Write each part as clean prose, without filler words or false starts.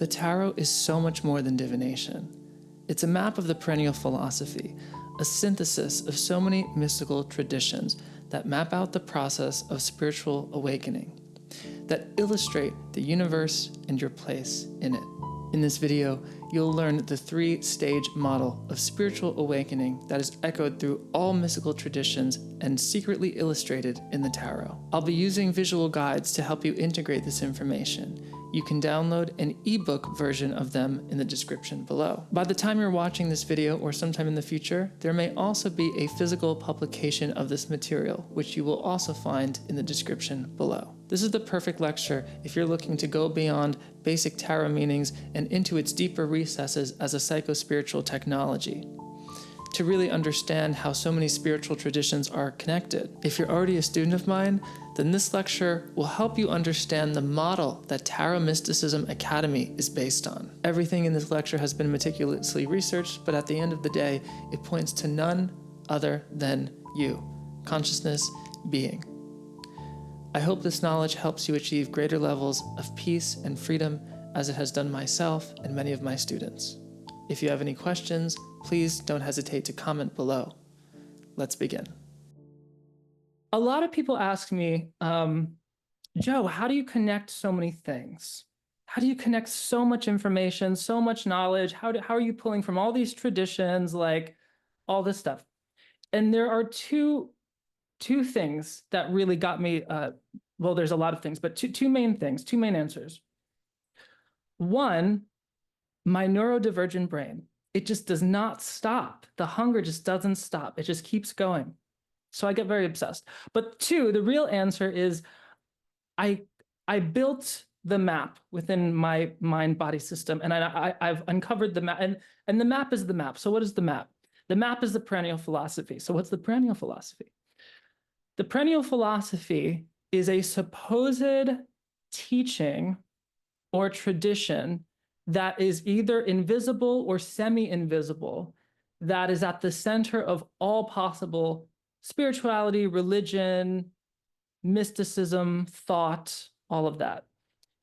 The tarot is so much more than divination. It's a map of the perennial philosophy, a synthesis of so many mystical traditions that map out the process of spiritual awakening, that illustrate the universe and your place in it. In this video, you'll learn the 3-stage model of spiritual awakening that is echoed through all mystical traditions and secretly illustrated in the tarot. I'll be using visual guides to help you integrate this information. You can download an ebook version of them in the description below. By the time you're watching this video or sometime in the future, there may also be a physical publication of this material, which you will also find in the description below. This is the perfect lecture if you're looking to go beyond basic tarot meanings and into its deeper recesses as a psycho-spiritual technology, to really understand how so many spiritual traditions are connected. If you're already a student of mine, then this lecture will help you understand the model that Tarot Mysticism Academy is based on. Everything in this lecture has been meticulously researched, but at the end of the day, it points to none other than you, consciousness, being. I hope this knowledge helps you achieve greater levels of peace and freedom as it has done myself and many of my students. If you have any questions, please don't hesitate to comment below. Let's begin. A lot of people ask me, Joe, how do you connect so many things? How do you connect so much information, so much knowledge? How are you pulling from all these traditions, like all this stuff? And there are two things that really got me, well, there's a lot of things, but two main things, two main answers. One, my neurodivergent brain. It just does not stop. The hunger just doesn't stop. It just keeps going. So I get very obsessed. But two, the real answer is I built the map within my mind-body system, and I've uncovered the map, and the map is the map. So what is the map? The map is the perennial philosophy. So what's the perennial philosophy? The perennial philosophy is a supposed teaching or tradition that is either invisible or semi-invisible, that is at the center of all possible spirituality, religion, mysticism, thought, all of that.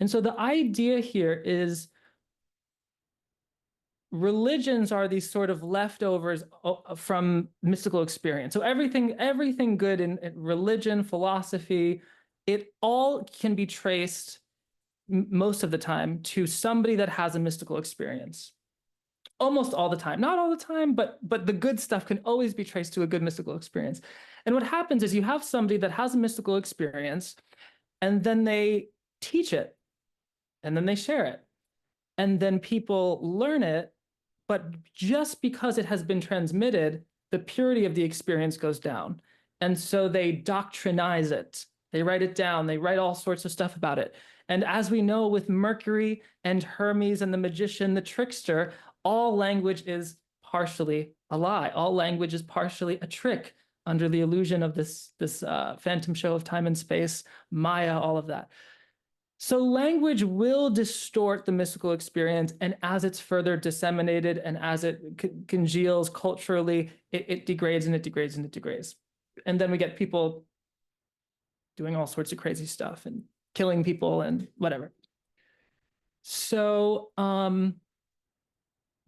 And so the idea here is religions are these sort of leftovers from mystical experience. So everything good in religion, philosophy, it all can be traced most of the time to somebody that has a mystical experience. Almost all the time, not all the time, but the good stuff can always be traced to a good mystical experience. And what happens is you have somebody that has a mystical experience, and then they teach it, and then they share it, and then people learn it, but just because it has been transmitted, the purity of the experience goes down. And so they doctrinize it. They write it down. They write all sorts of stuff about it. And as we know with Mercury and Hermes and the magician, the trickster, all language is partially a lie. All language is partially a trick under the illusion of this phantom show of time and space, Maya, all of that. So language will distort the mystical experience, and as it's further disseminated and as it congeals culturally, it degrades and it degrades and it degrades. And then we get people doing all sorts of crazy stuff and killing people and whatever. So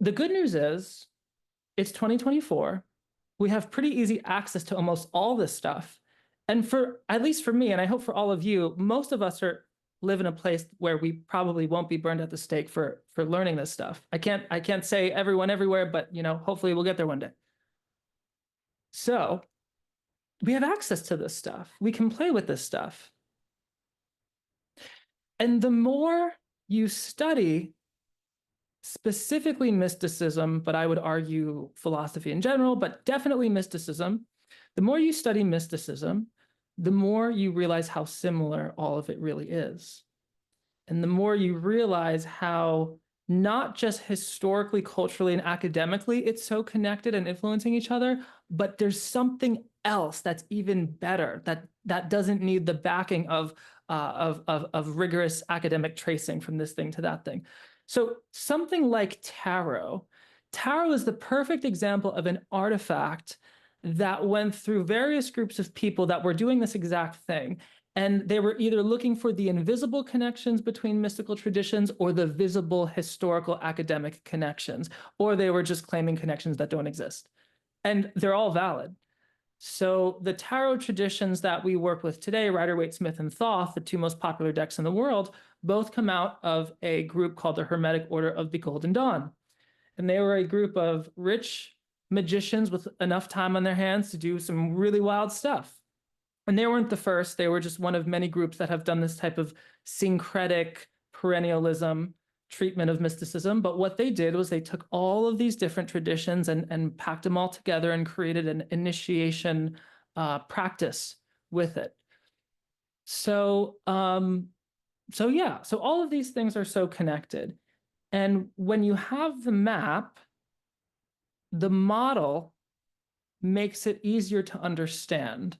the good news is it's 2024. We have pretty easy access to almost all this stuff. And at least for me, and I hope for all of you, most of us live in a place where we probably won't be burned at the stake for learning this stuff. I can't say everyone everywhere, but hopefully we'll get there one day. So we have access to this stuff. We can play with this stuff. And the more you study specifically mysticism, but I would argue philosophy in general, but definitely mysticism, the more you study mysticism, the more you realize how similar all of it really is. And the more you realize how not just historically, culturally, and academically it's so connected and influencing each other, but there's something else that's even better, that doesn't need the backing of rigorous academic tracing from this thing to that thing. So something like tarot is the perfect example of an artifact that went through various groups of people that were doing this exact thing. And they were either looking for the invisible connections between mystical traditions or the visible historical academic connections, or they were just claiming connections that don't exist. And they're all valid. So the tarot traditions that we work with today, Rider-Waite-Smith and Thoth, the two most popular decks in the world, both come out of a group called the Hermetic Order of the Golden Dawn. And they were a group of rich magicians with enough time on their hands to do some really wild stuff. And they weren't the first. They were just one of many groups that have done this type of syncretic perennialism treatment of mysticism. But what they did was they took all of these different traditions and packed them all together and created an initiation practice with it. So yeah, so all of these things are so connected. And when you have the map, the model makes it easier to understand.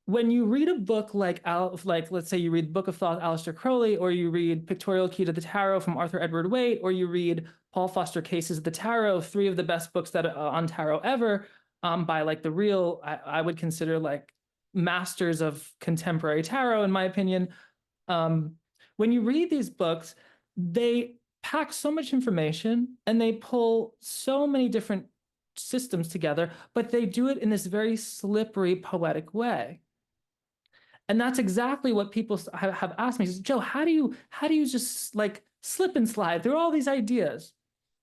When you read a book like let's say you read Book of Thoth, Aleister Crowley, or you read Pictorial Key to the Tarot from Arthur Edward Waite, or you read Paul Foster Case's The Tarot, three of the best books that on tarot ever, by like the real, I would consider like masters of contemporary tarot, in my opinion. When you read these books, they pack so much information and they pull so many different systems together, but they do it in this very slippery, poetic way. And that's exactly what people have asked me. Joe, how do you just like slip and slide through all these ideas?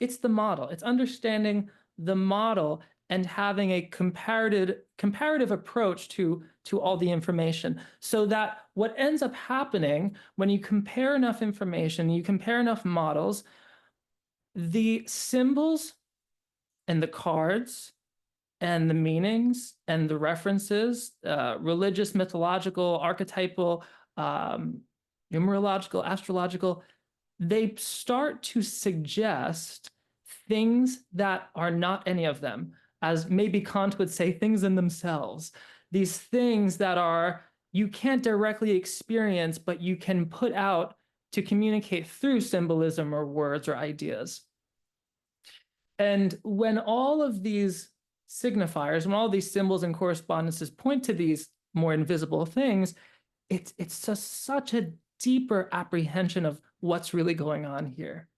It's the model. It's understanding the model and having a comparative approach to all the information, so that what ends up happening when you compare enough information, you compare enough models, the symbols and the cards and the meanings and the references, religious, mythological, archetypal, numerological, astrological, they start to suggest things that are not any of them, as maybe Kant would say, things in themselves. These things that are, you can't directly experience, but you can put out to communicate through symbolism or words or ideas. And when all of these signifiers, when all these symbols and correspondences point to these more invisible things, it's just such a deeper apprehension of what's really going on here.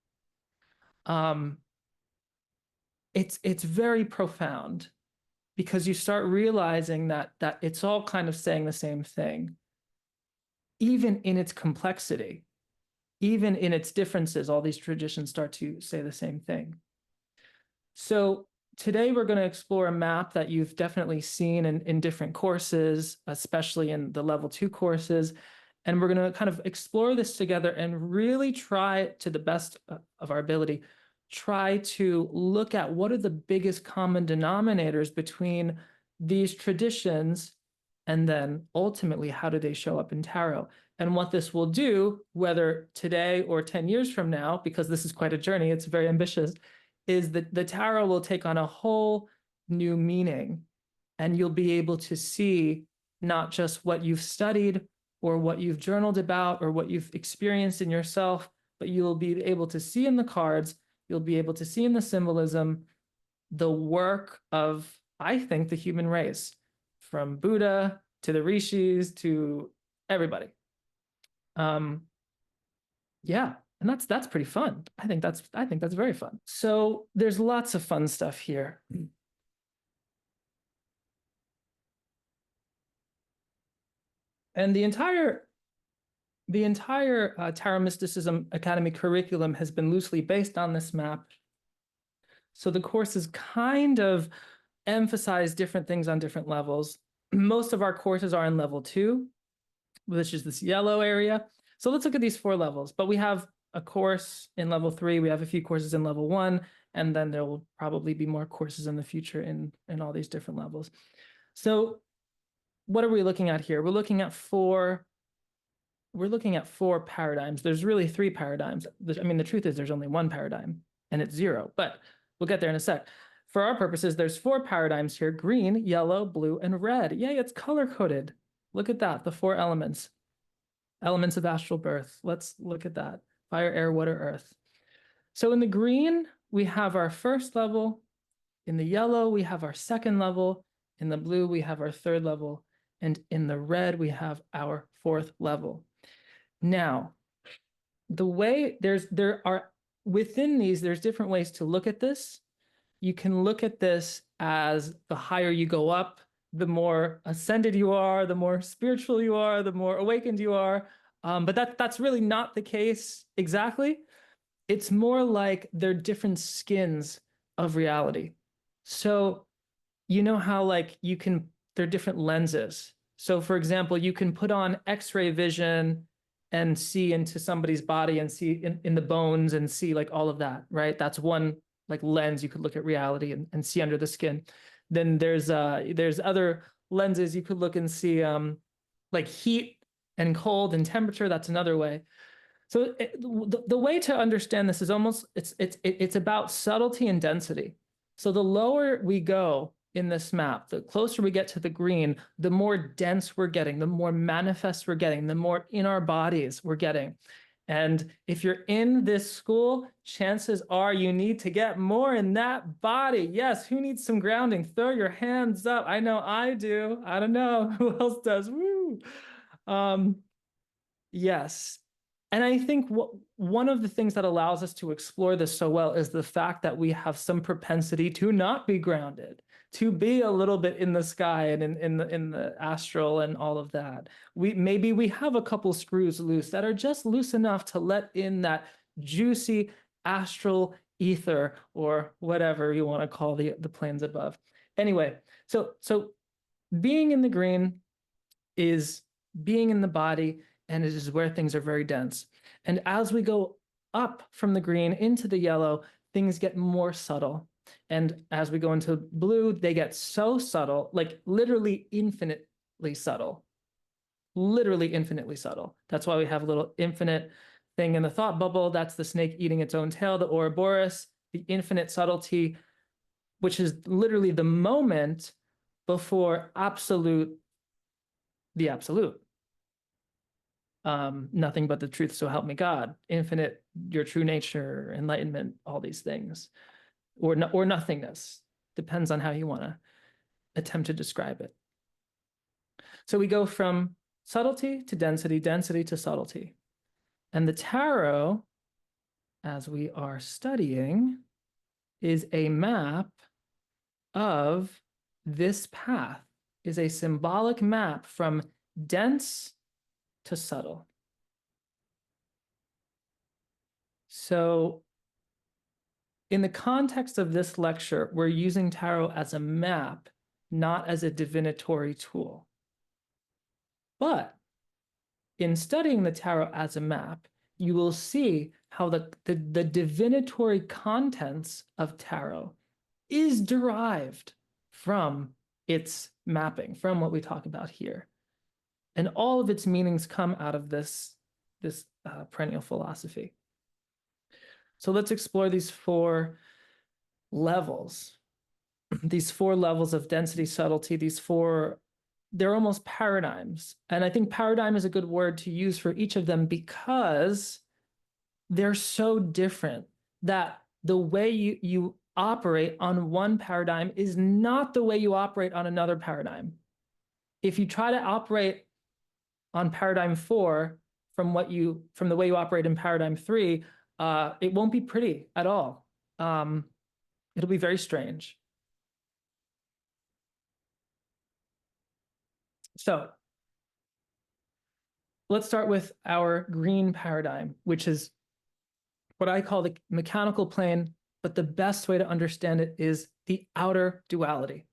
It's very profound, because you start realizing that it's all kind of saying the same thing, even in its complexity, even in its differences. All these traditions start to say the same thing. So today we're going to explore a map that you've definitely seen in different courses, especially in the level 2 courses. And we're going to kind of explore this together and really try, to the best of our ability, try to look at what are the biggest common denominators between these traditions, and then ultimately, how do they show up in tarot? And what this will do, whether today or 10 years from now, because this is quite a journey, it's very ambitious, is that the tarot will take on a whole new meaning, and you'll be able to see not just what you've studied or what you've journaled about or what you've experienced in yourself, but you'll be able to see in the cards, you'll be able to see in the symbolism, the work of, I think, the human race, from Buddha to the rishis to everybody. Yeah. And that's pretty fun. I think that's very fun. So there's lots of fun stuff here. And the entire Tarot Mysticism Academy curriculum has been loosely based on this map. So the courses kind of emphasize different things on different levels. Most of our courses are in level 2, which is this yellow area. So let's look at these 4 levels. But we have a course in level 3, we have a few courses in level 1, and then there will probably be more courses in the future in all these different levels. So what are we looking at here? We're looking at 4 paradigms. There's really 3 paradigms. I mean, the truth is there's only 1 paradigm, and it's 0, but we'll get there in a sec. For our purposes, there's 4 paradigms here: green, yellow, blue, and red. Yay, it's color-coded. Look at that, the 4 elements of astral birth. Let's look at that: fire, air, water, earth. So in the green, we have our first level. In the yellow, we have our second level. In the blue, we have our third level. And in the red, we have our fourth level. Now, there are within these, there's different ways to look at this. You can look at this as the higher you go up, the more ascended you are, the more spiritual you are, the more awakened you are. But that's really not the case exactly. It's more like they're different skins of reality. So you know how like they're different lenses. So for example, you can put on X-ray vision and see into somebody's body and see in the bones and see like all of that, right? That's one like lens you could look at reality and see under the skin. Then there's other lenses you could look and see like heat and cold and temperature. That's another way. So the way to understand this is almost it's about subtlety and density. So the lower we go in this map, the closer we get to the green, the more dense we're getting, the more manifest we're getting, the more in our bodies we're getting. And if you're in this school, chances are you need to get more in that body. Yes, who needs some grounding? Throw your hands up. I know I do. I don't know who else does. Woo. Yes. And I think one of the things that allows us to explore this so well is the fact that we have some propensity to not be grounded, to be a little bit in the sky and in the astral and all of that. Maybe we have a couple screws loose that are just loose enough to let in that juicy astral ether or whatever you want to call the planes above. Anyway, so being in the green is being in the body, and it is where things are very dense. And as we go up from the green into the yellow, things get more subtle. And as we go into blue, they get so subtle, like literally infinitely subtle. Literally infinitely subtle. That's why we have a little infinite thing in the thought bubble. That's the snake eating its own tail, the Ouroboros, the infinite subtlety, which is literally the moment before the absolute. Nothing but the truth, so help me God, infinite, your true nature, enlightenment, all these things, or nothingness. Depends on how you want to attempt to describe it. So we go from subtlety to density, density to subtlety. And the tarot, as we are studying, is a map of this path, is a symbolic map from dense to subtle. So in the context of this lecture, we're using tarot as a map, not as a divinatory tool. But in studying the tarot as a map, you will see how the divinatory contents of tarot is derived from its mapping, from what we talk about here. And all of its meanings come out of this perennial philosophy. So let's explore these four levels, these four levels of density, subtlety, they're almost paradigms. And I think paradigm is a good word to use for each of them because they're so different that the way you operate on one paradigm is not the way you operate on another paradigm. If you try to operate on paradigm 4 from the way you operate in paradigm 3, it won't be pretty at all. It'll be very strange. So let's start with our green paradigm, which is what I call the mechanical plane, but the best way to understand it is the outer duality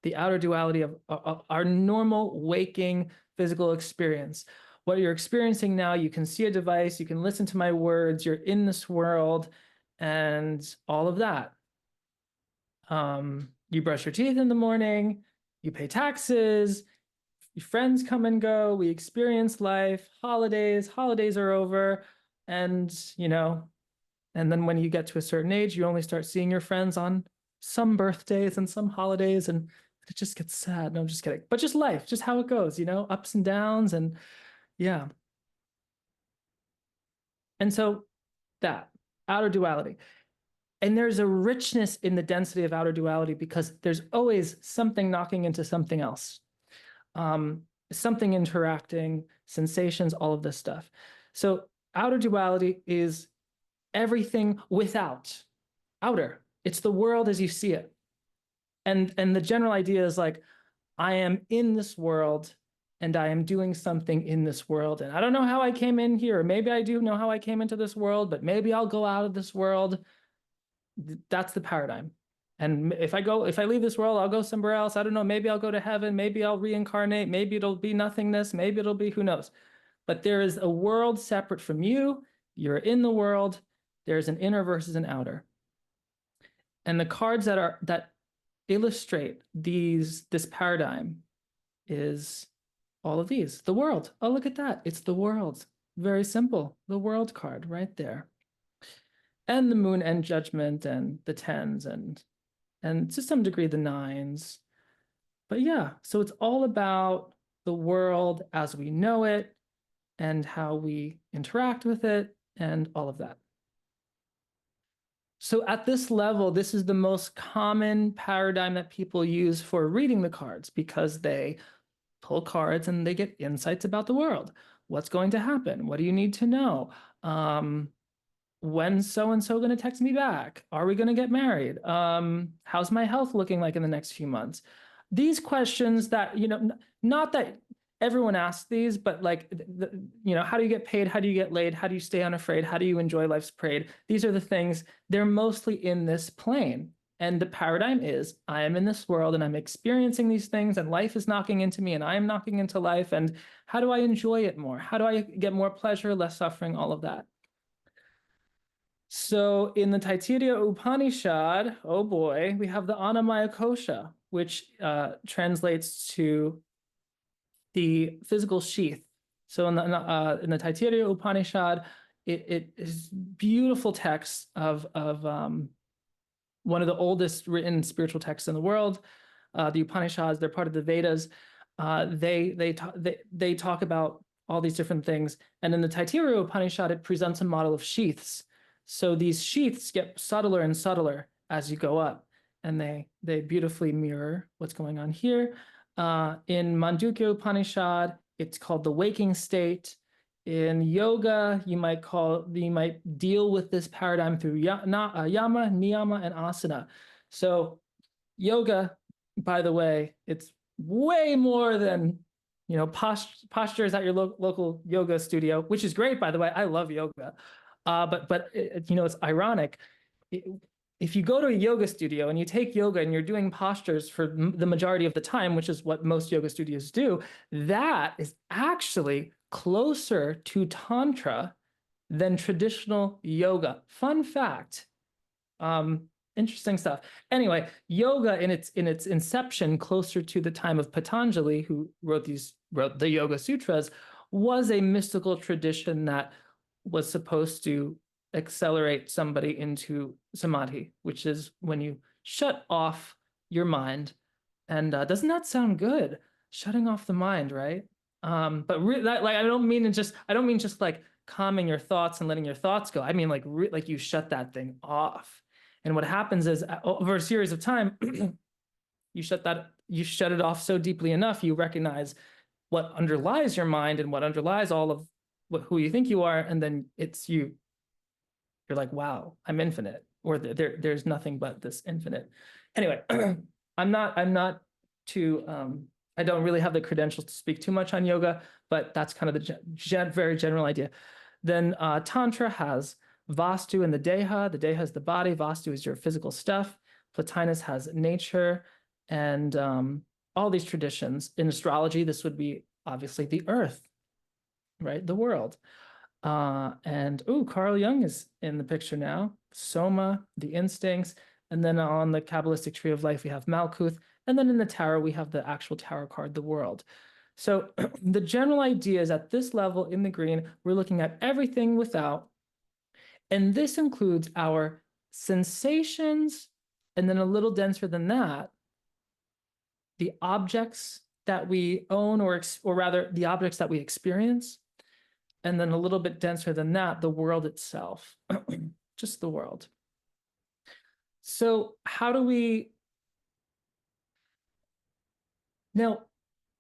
of our normal waking physical experience. What you're experiencing now, you can see a device, you can listen to my words, you're in this world, and all of that. You brush your teeth in the morning, you pay taxes, your friends come and go, we experience life, holidays are over, and and then when you get to a certain age, you only start seeing your friends on some birthdays and some holidays, and it just gets sad. No, I'm just kidding. But just life, just how it goes, ups and downs, and yeah. And so that outer duality. And there's a richness in the density of outer duality because there's always something knocking into something else. Something interacting, sensations, all of this stuff. So outer duality is everything without. Outer. It's the world as you see it. And the general idea is like, I am in this world and I am doing something in this world. And I don't know how I came in here. Or maybe I do know how I came into this world, but maybe I'll go out of this world. That's the paradigm. And if I leave this world, I'll go somewhere else. I don't know. Maybe I'll go to heaven. Maybe I'll reincarnate. Maybe it'll be nothingness. Maybe it'll be, who knows? But there is a world separate from you. You're in the world. There's an inner versus an outer. And the cards that illustrate this paradigm is all of these. The world. Oh, look at that. It's the world. Very simple. The world card right there. And the moon and judgment and the tens and to some degree the nines. But yeah, so it's all about the world as we know it and how we interact with it and all of that. So at this level, this is the most common paradigm that people use for reading the cards, because they pull cards and they get insights about the world. What's going to happen? What do you need to know? When's so-and-so going to text me back? Are we going to get married? How's my health looking like in the next few months? These questions that, not that everyone asks these, but like, how do you get paid? How do you get laid? How do you stay unafraid? How do you enjoy life's parade? These are the things, they're mostly in this plane. And the paradigm is, I am in this world and I'm experiencing these things and life is knocking into me and I am knocking into life. And how do I enjoy it more? How do I get more pleasure, less suffering, all of that? So in the Taittiriya Upanishad, oh boy, we have the Annamaya Kosha, which translates to the physical sheath. So in the Taittiriya Upanishad, it is beautiful text of one of the oldest written spiritual texts in the world. The Upanishads, they're part of the Vedas. They talk about all these different things. And in the Taittiriya Upanishad, it presents a model of sheaths. So these sheaths get subtler and subtler as you go up, and they beautifully mirror what's going on here. In Mandukya Upanishad, it's called the waking state. In yoga, you might deal with this paradigm through yama, niyama, and asana. So yoga, by the way, it's way more than postures at your local yoga studio, which is great, by the way. I love yoga. But it's ironic. If you go to a yoga studio and you take yoga and you're doing postures for the majority of the time, which is what most yoga studios do, that is actually closer to Tantra than traditional yoga. Fun fact. Interesting stuff. Anyway, yoga in its inception, closer to the time of Patanjali, who wrote the Yoga Sutras, was a mystical tradition that was supposed to accelerate somebody into samadhi, which is when you shut off your mind. And doesn't that sound good? Shutting off the mind, right? But I don't mean just like calming your thoughts and letting your thoughts go. I mean like you shut that thing off. And what happens is over a series of time, you shut it off so deeply enough, you recognize what underlies your mind and what underlies all of who you think you are, and then you're like, wow, I'm infinite, or there's nothing but this infinite. Anyway, I'm not too I don't really have the credentials to speak too much on yoga, but that's kind of the very general idea. Then Tantra has Vastu and the Deha. The Deha is the body. Vastu is your physical stuff. Plotinus has nature, and all these traditions. In astrology, this would be obviously the earth, right? The world. And Carl Jung is in the picture now. Soma, the instincts. And then on the Kabbalistic tree of life, we have Malkuth. And then in the tarot, we have the actual tarot card, the world. So the general idea is at this level in the green, we're looking at everything without. And this includes our sensations, and then a little denser than that, the objects that we own, or rather the objects that we experience. And then a little bit denser than that, the world itself, just the world. So how do we... Now,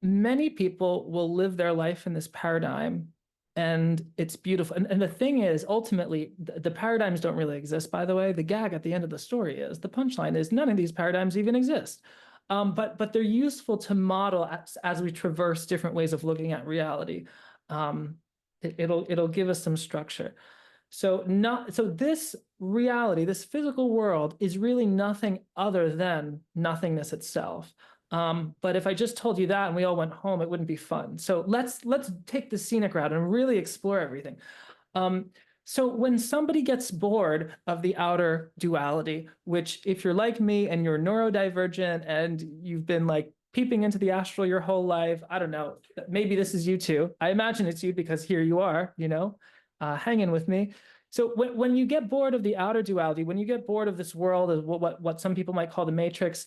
many people will live their life in this paradigm, and it's beautiful. And the thing is, ultimately, the paradigms don't really exist, by the way. The gag at the end of the story is, the punchline is, none of these paradigms even exist. But they're useful to model as we traverse different ways of looking at reality. It'll give us some structure. So this reality, this physical world, is really nothing other than nothingness itself. But if I just told you that and we all went home, it wouldn't be fun. So let's take the scenic route and really explore everything. So when somebody gets bored of the outer duality, which, if you're like me and you're neurodivergent and you've been like peeping into the astral your whole life, I don't know, maybe this is you too. I imagine it's you, because here you are, hanging with me. So when you get bored of the outer duality, when you get bored of this world, of what some people might call the matrix,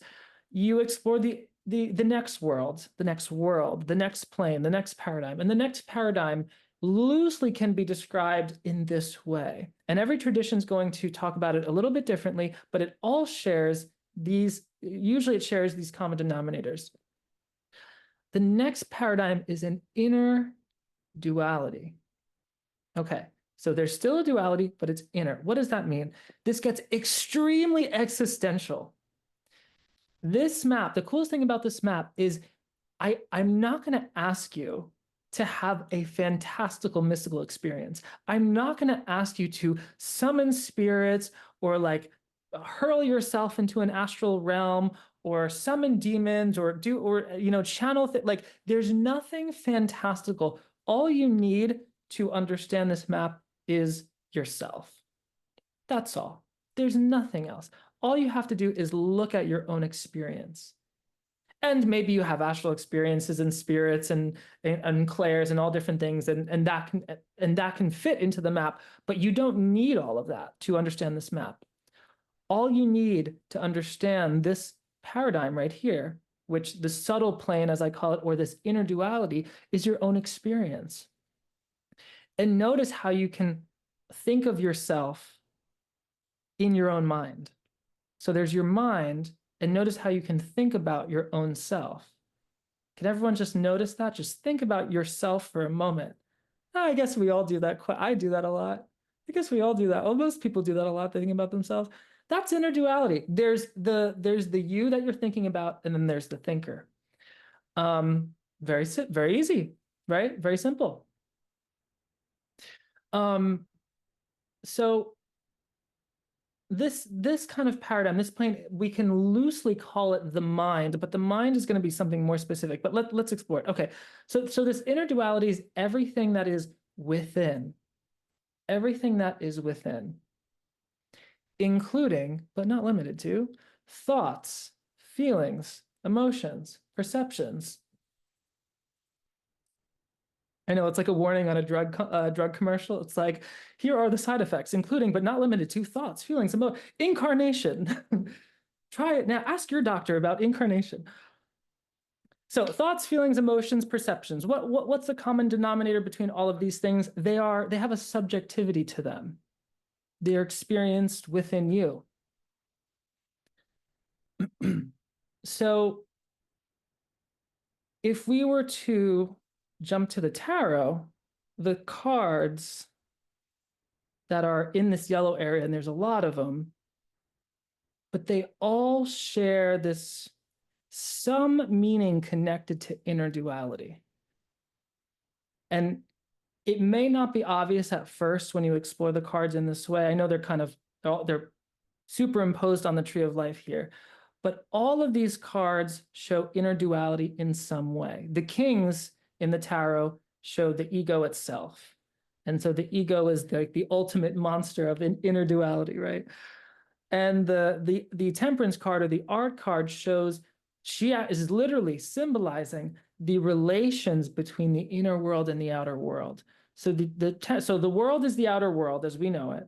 you explore the next world, the next plane, the next paradigm. And the next paradigm loosely can be described in this way. And every tradition is going to talk about it a little bit differently, but it all shares usually it shares these common denominators. The next paradigm is an inner duality. Okay, so there's still a duality, but it's inner. What does that mean? This gets extremely existential. This map, the coolest thing about this map is I'm not going to ask you to have a fantastical mystical experience. I'm not going to ask you to summon spirits or like hurl yourself into an astral realm or summon demons or channel like there's nothing fantastical. All you need to understand this map is yourself. That's all. There's nothing else. All you have to do is look at your own experience. And maybe you have astral experiences and spirits and clairs and all different things, and that can fit into the map, but you don't need all of that to understand this map. All you need to understand this paradigm right here, which the subtle plane, as I call it, or this inner duality, is your own experience. And notice how you can think of yourself in your own mind. So there's your mind, and notice how you can think about your own self. Can everyone just notice that? Just think about yourself for a moment. I guess we all do that. I do that a lot. I guess we all do that. Well, most people do that a lot, thinking about themselves. That's inner duality. There's the you that you're thinking about, and then there's the thinker. Very easy, right? Very simple. So this kind of paradigm, this plane, we can loosely call it the mind, but the mind is going to be something more specific. But let's explore it. Okay, so this inner duality is everything that is within, including but not limited to thoughts, feelings, emotions, perceptions. I know it's like a warning on a drug commercial. It's like, here are the side effects, including but not limited to thoughts, feelings, incarnation. Try it now. Ask your doctor about incarnation. So thoughts, feelings, emotions, perceptions. What's the common denominator between all of these things? They have a subjectivity to them. They're experienced within you. So if we were to jump to the tarot, the cards that are in this yellow area, and there's a lot of them, but they all share this some meaning connected to inner duality. And it may not be obvious at first when you explore the cards in this way. I know they're superimposed on the tree of life here, but all of these cards show inner duality in some way. The kings in the tarot show the ego itself. And so the ego is the ultimate monster of an inner duality, right? And the temperance card, or the art card, shows she is literally symbolizing the relations between the inner world and the outer world. So the world is the outer world as we know it.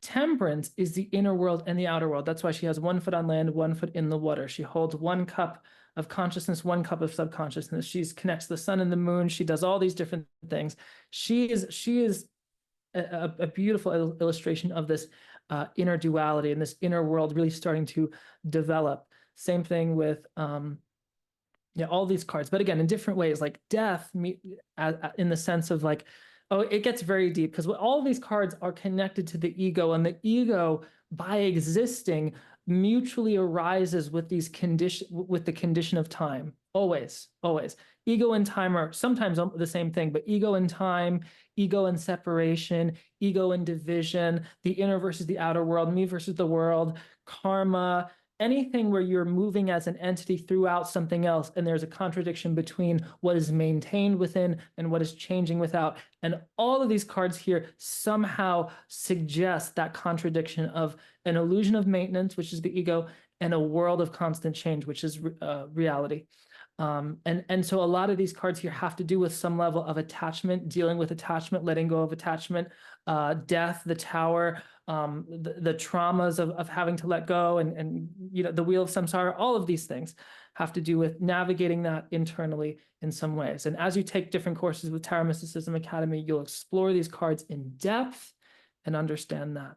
Temperance is the inner world and the outer world. That's why she has 1 foot on land, 1 foot in the water. She holds 1 cup of consciousness, 1 cup of subconsciousness. She connects the sun and the moon. She does all these different things. She is a beautiful illustration of this inner duality and this inner world really starting to develop. Same thing with Yeah, all these cards, but again, in different ways, like death, in the sense of like, oh, it gets very deep because all these cards are connected to the ego, and the ego, by existing, mutually arises with these with the condition of time. Always, always. Ego and time are sometimes the same thing, but ego and time, ego and separation, ego and division, the inner versus the outer world, me versus the world, karma, anything where you're moving as an entity throughout something else, and there's a contradiction between what is maintained within and what is changing without. And all of these cards here somehow suggest that contradiction of an illusion of maintenance, which is the ego, and a world of constant change, which is reality. And so a lot of these cards here have to do with some level of attachment, dealing with attachment, letting go of attachment, death, the tower, the traumas of having to let go, and the wheel of samsara. All of these things have to do with navigating that internally in some ways. And as you take different courses with Tarot Mysticism Academy, you'll explore these cards in depth and understand that.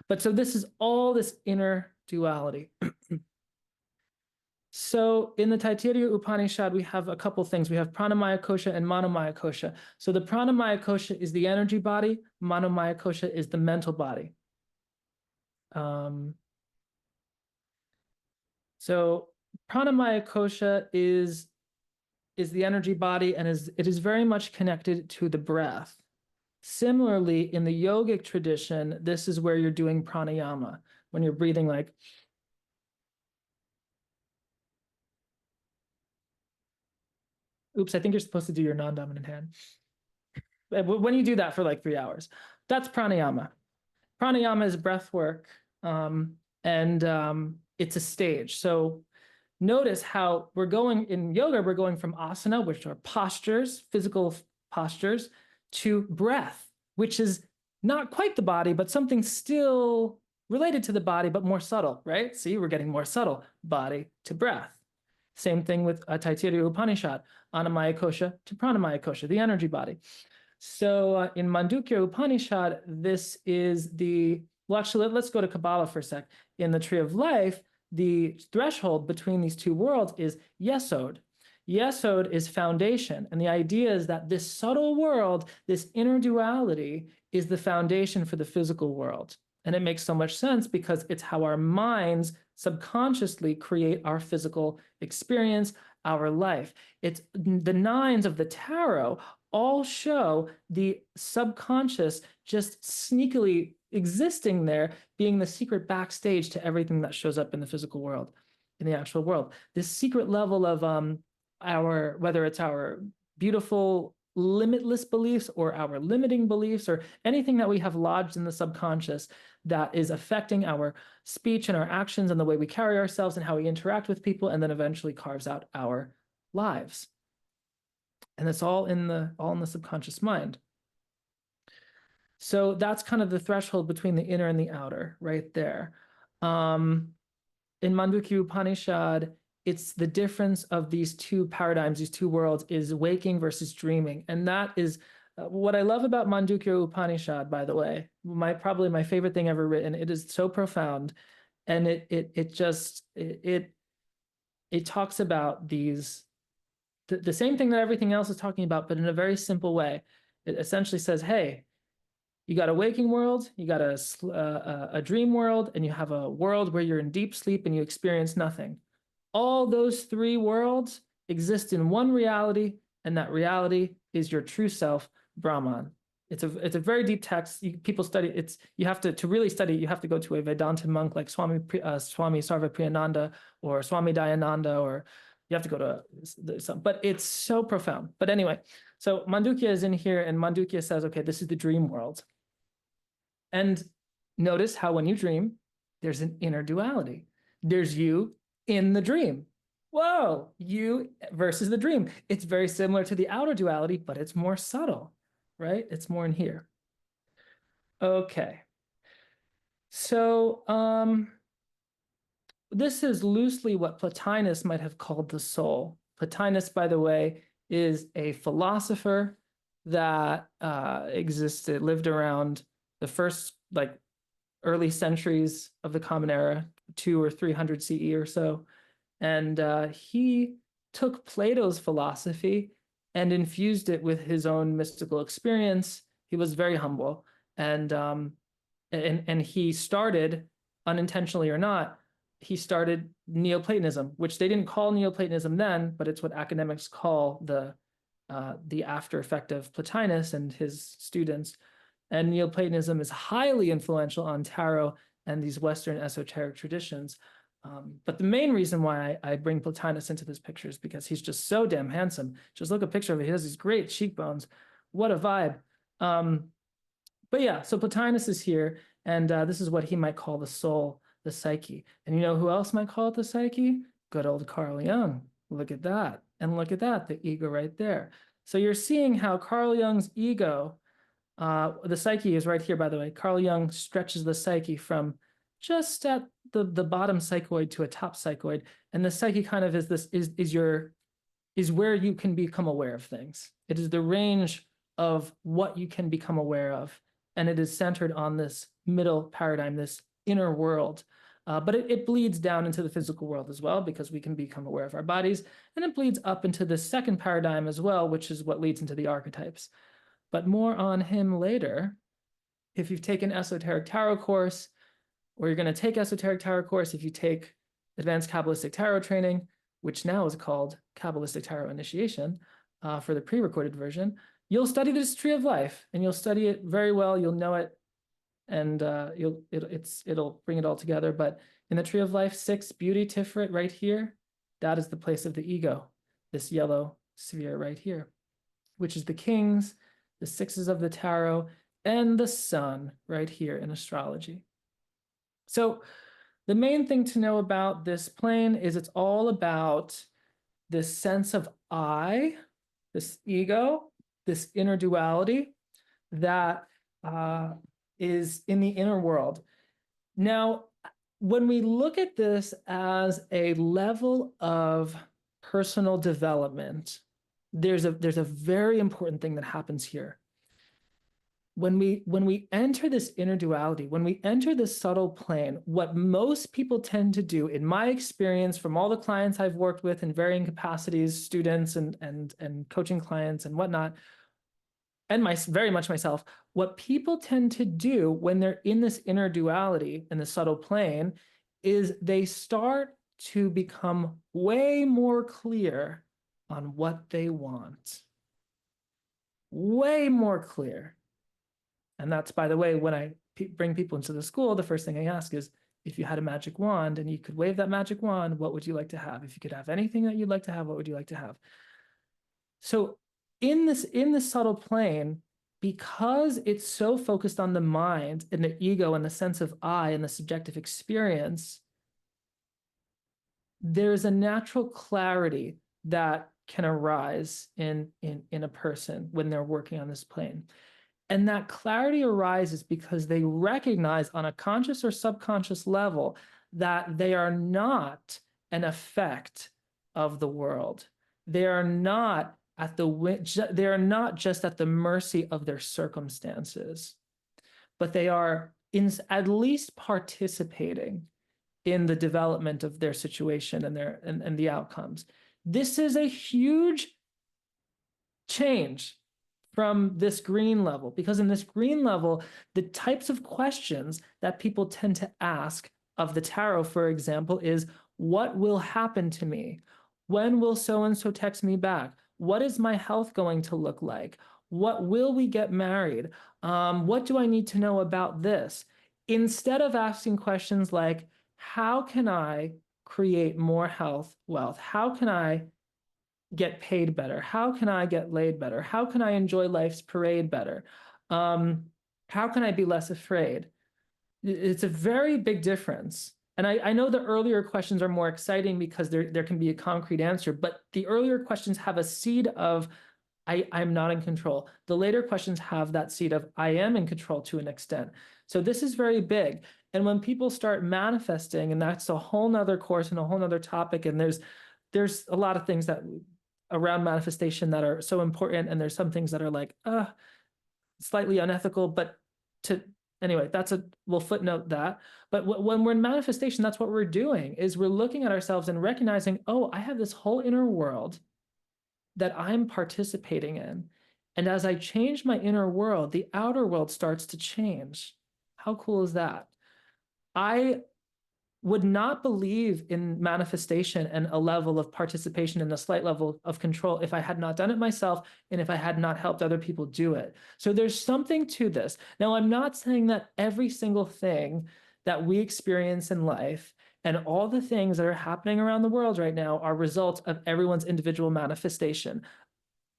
But so this is all this inner duality. So in the Taittiriya Upanishad, we have a couple things. We have Pranamaya Kosha and Manomaya Kosha. So the Pranamaya Kosha is the energy body. Manomaya Kosha is the mental body. So Pranamaya Kosha is the energy body, and it is very much connected to the breath. Similarly, in the yogic tradition, this is where you're doing pranayama, when you're breathing like, oops, I think you're supposed to do your non-dominant hand. When you do that for like 3 hours, that's pranayama. Pranayama is breath work, and it's a stage. So notice how we're going in yoga, we're going from asana, which are postures, physical postures, to breath, which is not quite the body, but something still related to the body, but more subtle, right? See, we're getting more subtle, body to breath. Same thing with Taittiriya Upanishad, Annamaya Kosha to Pranamaya Kosha, the energy body. So in Mandukya Upanishad, this is well, actually, let's go to Kabbalah for a sec. In the Tree of Life, the threshold between these two worlds is Yesod. Yesod is foundation. And the idea is that this subtle world, this inner duality, is the foundation for the physical world. And it makes so much sense because it's how our minds subconsciously create our physical experience, our life. It's the nines of the tarot all show the subconscious just sneakily existing there, being the secret backstage to everything that shows up in the physical world, in the actual world. This secret level of whether it's our beautiful limitless beliefs or our limiting beliefs or anything that we have lodged in the subconscious that is affecting our speech and our actions and the way we carry ourselves and how we interact with people, and then eventually carves out our lives. And it's all in the subconscious mind. So that's kind of the threshold between the inner and the outer right there. In Mandukya Upanishad, it's the difference of these two paradigms, these two worlds, is waking versus dreaming. And that is what I love about Mandukya Upanishad, by the way, probably my favorite thing ever written. It is so profound. And it talks about the same thing that everything else is talking about, but in a very simple way. It essentially says, hey, you got a waking world, you got a dream world, and you have a world where you're in deep sleep and you experience nothing. All those three worlds exist in one reality, and that reality is your true self, Brahman. It's a very deep text. People study it. You have to really study. You have to go to a Vedanta monk like Swami Sarvapriyananda or Swami Dayananda, or you have to go to some. But it's so profound. But anyway, so Mandukya is in here, and Mandukya says, okay, this is the dream world. And notice how when you dream, there's an inner duality. There's you in the dream. Whoa, you versus the dream. It's very similar to the outer duality, but it's more subtle, right? It's more in here. Okay. So this is loosely what Plotinus might have called the soul. Plotinus, by the way, is a philosopher that lived around the first early centuries of the Common Era, 200 or 300 CE or so. And he took Plato's philosophy and infused it with his own mystical experience. He was very humble, and he started, unintentionally or not, he started Neoplatonism, which they didn't call Neoplatonism then, but it's what academics call the after effect of Plotinus and his students. And Neoplatonism is highly influential on tarot and these Western esoteric traditions. But the main reason why I bring Plotinus into this picture is because he's just so damn handsome. Just look at a picture of him. He has these great cheekbones. What a vibe. But yeah, so Plotinus is here, and this is what he might call the soul, the psyche. And you know who else might call it the psyche? Good old Carl Jung. Look at that. And look at that, the ego right there. So you're seeing how Carl Jung's ego, the psyche is right here, by the way. Carl Jung stretches the psyche from just at the bottom psychoid to a top psychoid. And the psyche kind of is this is where you can become aware of things. It is the range of what you can become aware of. And it is centered on this middle paradigm, this inner world. But it bleeds down into the physical world as well, because we can become aware of our bodies. And it bleeds up into the second paradigm as well, which is what leads into the archetypes. But more on him later. If you've taken Esoteric Tarot course, or you're going to take Esoteric Tarot course, if you take Advanced Kabbalistic Tarot training, which now is called Kabbalistic Tarot Initiation for the pre-recorded version, you'll study this Tree of Life, and you'll study it very well. You'll know it, and it'll bring it all together. But in the Tree of Life, 6, Beauty Tiferet right here, that is the place of the ego, this yellow sphere right here, which is the kings, the 6s of the tarot, and the sun right here in astrology. So the main thing to know about this plane is it's all about this sense of I, this ego, this inner duality that is in the inner world. Now, when we look at this as a level of personal development, there's a very important thing that happens here. When we enter this inner duality, when we enter this subtle plane, what most people tend to do, in my experience, from all the clients I've worked with in varying capacities, students and coaching clients and whatnot, and very much myself, what people tend to do when they're in this inner duality, in the subtle plane, is they start to become way more clear on what they want. Way more clear. And that's, by the way, when I bring people into the school, the first thing I ask is, if you had a magic wand and you could wave that magic wand, what would you like to have? If you could have anything that you'd like to have, what would you like to have? So in this subtle plane, because it's so focused on the mind and the ego and the sense of I and the subjective experience, there's a natural clarity that can arise in a person when they're working on this plane. And that clarity arises because they recognize on a conscious or subconscious level that they are not an effect of the world. They are not they are not just at the mercy of their circumstances, but they are at least participating in the development of their situation and the outcomes. This is a huge change from this green level, because in this green level, the types of questions that people tend to ask of the tarot, for example, is, what will happen to me? When will so-and-so text me back? What is my health going to look like? What will we get married? What do I need to know about this? Instead of asking questions like, how can I create more health, wealth? How can I get paid better? How can I get laid better? How can I enjoy life's parade better? How can I be less afraid? It's a very big difference. And I know the earlier questions are more exciting because there can be a concrete answer, but the earlier questions have a seed of, I'm not in control. The later questions have that seed of, I am in control to an extent. So this is very big. And when people start manifesting, and that's a whole nother course and a whole nother topic, and there's a lot of things that around manifestation that are so important, and there's some things that are like slightly unethical, but Anyway, we'll footnote that. But when we're in manifestation, that's what we're doing, is we're looking at ourselves and recognizing, oh, I have this whole inner world that I'm participating in. And as I change my inner world, the outer world starts to change. How cool is that? I would not believe in manifestation and a level of participation and a slight level of control if I had not done it myself and if I had not helped other people do it. So there's something to this. Now, I'm not saying that every single thing that we experience in life and all the things that are happening around the world right now are results of everyone's individual manifestation.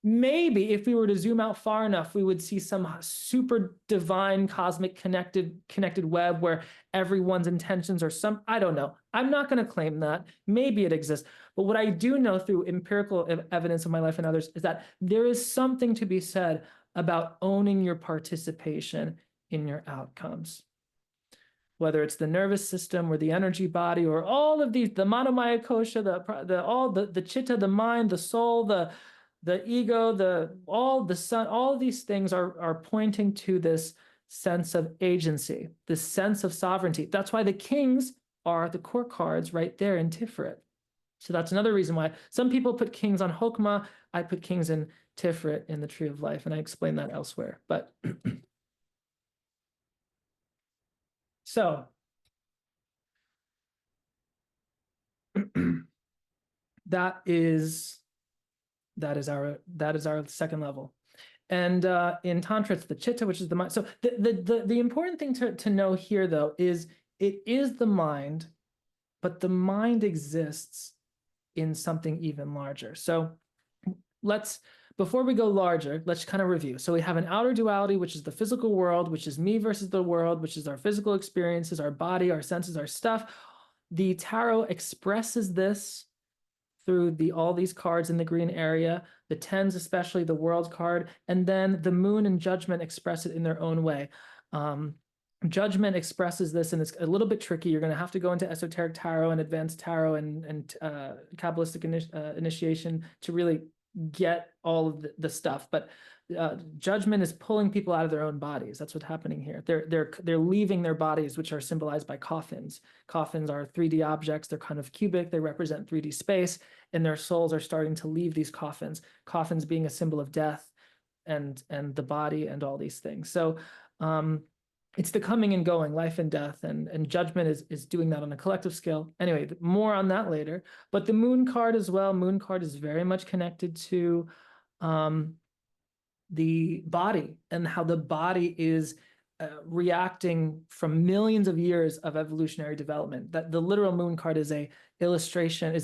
Maybe if we were to zoom out far enough, we would see some super divine cosmic connected web where everyone's intentions are I don't know. I'm not going to claim that. Maybe it exists. But what I do know through empirical evidence of my life and others is that there is something to be said about owning your participation in your outcomes. Whether it's the nervous system or the energy body or all of these, the manomaya kosha, the chitta, the mind, the soul, the ego, the sun, all these things are pointing to this sense of agency, this sense of sovereignty. That's why the kings are the court cards right there in Tiferet. So that's another reason why some people put kings on Hokmah. I put kings in Tiferet in the Tree of Life, and I explain that elsewhere. But so that is our second level. And in Tantra, it's the chitta, which is the mind. So the important thing to know here, though, is it is the mind, but the mind exists in something even larger. So before we go larger, let's kind of review. So we have an outer duality, which is the physical world, which is me versus the world, which is our physical experiences, our body, our senses, our stuff. The tarot expresses this through all these cards in the green area, the tens, especially the world card, and then the moon and judgment express it in their own way. Judgment expresses this, and it's a little bit tricky. You're going to have to go into esoteric tarot and advanced tarot and Kabbalistic initiation to really get all of the stuff. But judgment is pulling people out of their own bodies. That's what's happening here. They're leaving their bodies, which are symbolized by coffins. Coffins are 3D objects. They're kind of cubic. They represent 3D space, and their souls are starting to leave these coffins. Coffins being a symbol of death, and the body, and all these things. So it's the coming and going, life and death, and judgment is doing that on a collective scale. Anyway, more on that later. But the moon card as well. Moon card is very much connected to the body and how the body is reacting from millions of years of evolutionary development. That the literal moon card is a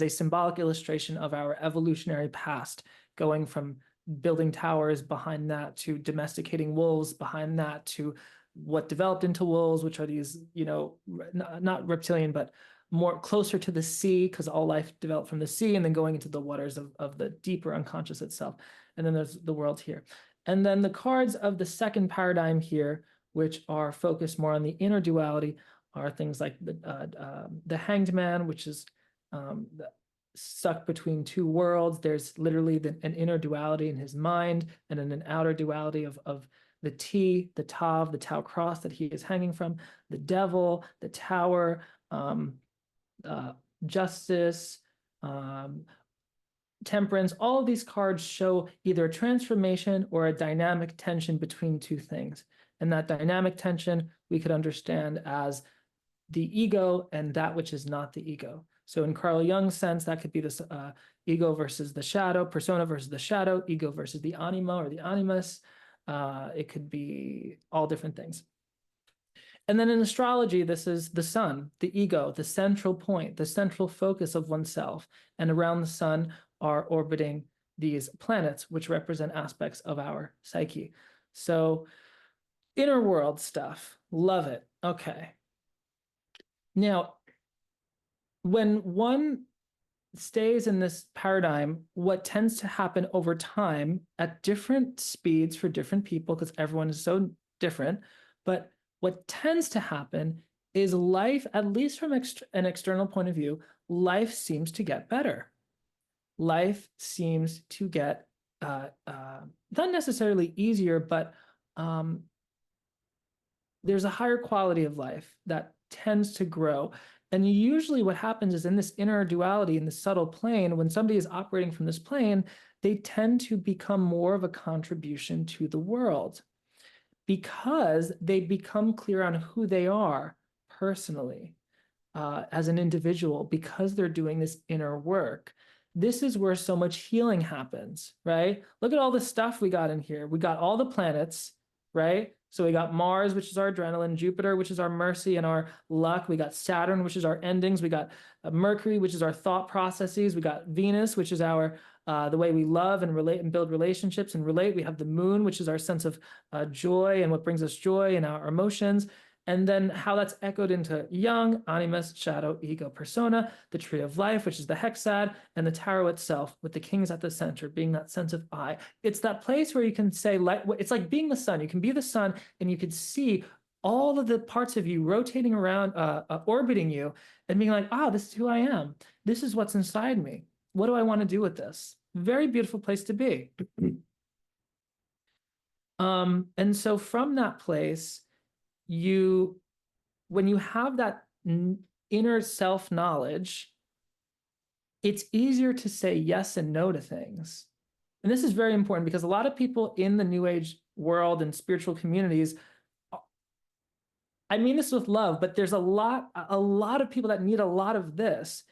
symbolic illustration of our evolutionary past, going from building towers behind that to domesticating wolves behind that to what developed into wolves, which are these, not reptilian, but more closer to the sea, because all life developed from the sea, and then going into the waters of the deeper unconscious itself. And then there's the world here. And then the cards of the second paradigm here, which are focused more on the inner duality, are things like the Hanged Man, which is stuck between two worlds. There's literally an inner duality in his mind, and then an outer duality of the T, the Tav, the Tau cross that he is hanging from, the devil, the tower, justice, temperance. All of these cards show either a transformation or a dynamic tension between two things. And that dynamic tension we could understand as the ego and that which is not the ego. So in Carl Jung's sense, that could be this ego versus the shadow, persona versus the shadow, ego versus the anima or the animus. It could be all different things. And then in astrology, this is the sun, the ego, the central point, the central focus of oneself. And around the sun are orbiting these planets, which represent aspects of our psyche. So inner world stuff, love it. Okay. Now, when one stays in this paradigm, what tends to happen over time at different speeds for different people, because everyone is so different, but what tends to happen is life, at least from an external point of view, life seems to get better. Life seems to get not necessarily easier, but there's a higher quality of life that tends to grow. And usually what happens is in this inner duality, in the subtle plane, when somebody is operating from this plane, they tend to become more of a contribution to the world because they become clear on who they are personally, as an individual, because they're doing this inner work. This is where so much healing happens, right? Look at all the stuff we got in here. We got all the planets, right? So we got Mars, which is our adrenaline, Jupiter, which is our mercy and our luck. We got Saturn, which is our endings. We got Mercury, which is our thought processes. We got Venus, which is our the way we love and relate and build relationships and relate. We have the moon, which is our sense of joy and what brings us joy and our emotions. And then how that's echoed into Yang, animus, shadow, ego, persona, the tree of life, which is the hexad, and the tarot itself, with the kings at the center, being that sense of I. It's that place where you can say, like, it's like being the sun. You can be the sun, and you can see all of the parts of you rotating around, orbiting you, and being like, ah, this is who I am. This is what's inside me. What do I want to do with this? Very beautiful place to be. And so from that place, when you have that inner self-knowledge, it's easier to say yes and no to things. And this is very important because a lot of people in the New Age world and spiritual communities, I mean this with love, but there's a lot of people that need a lot of this,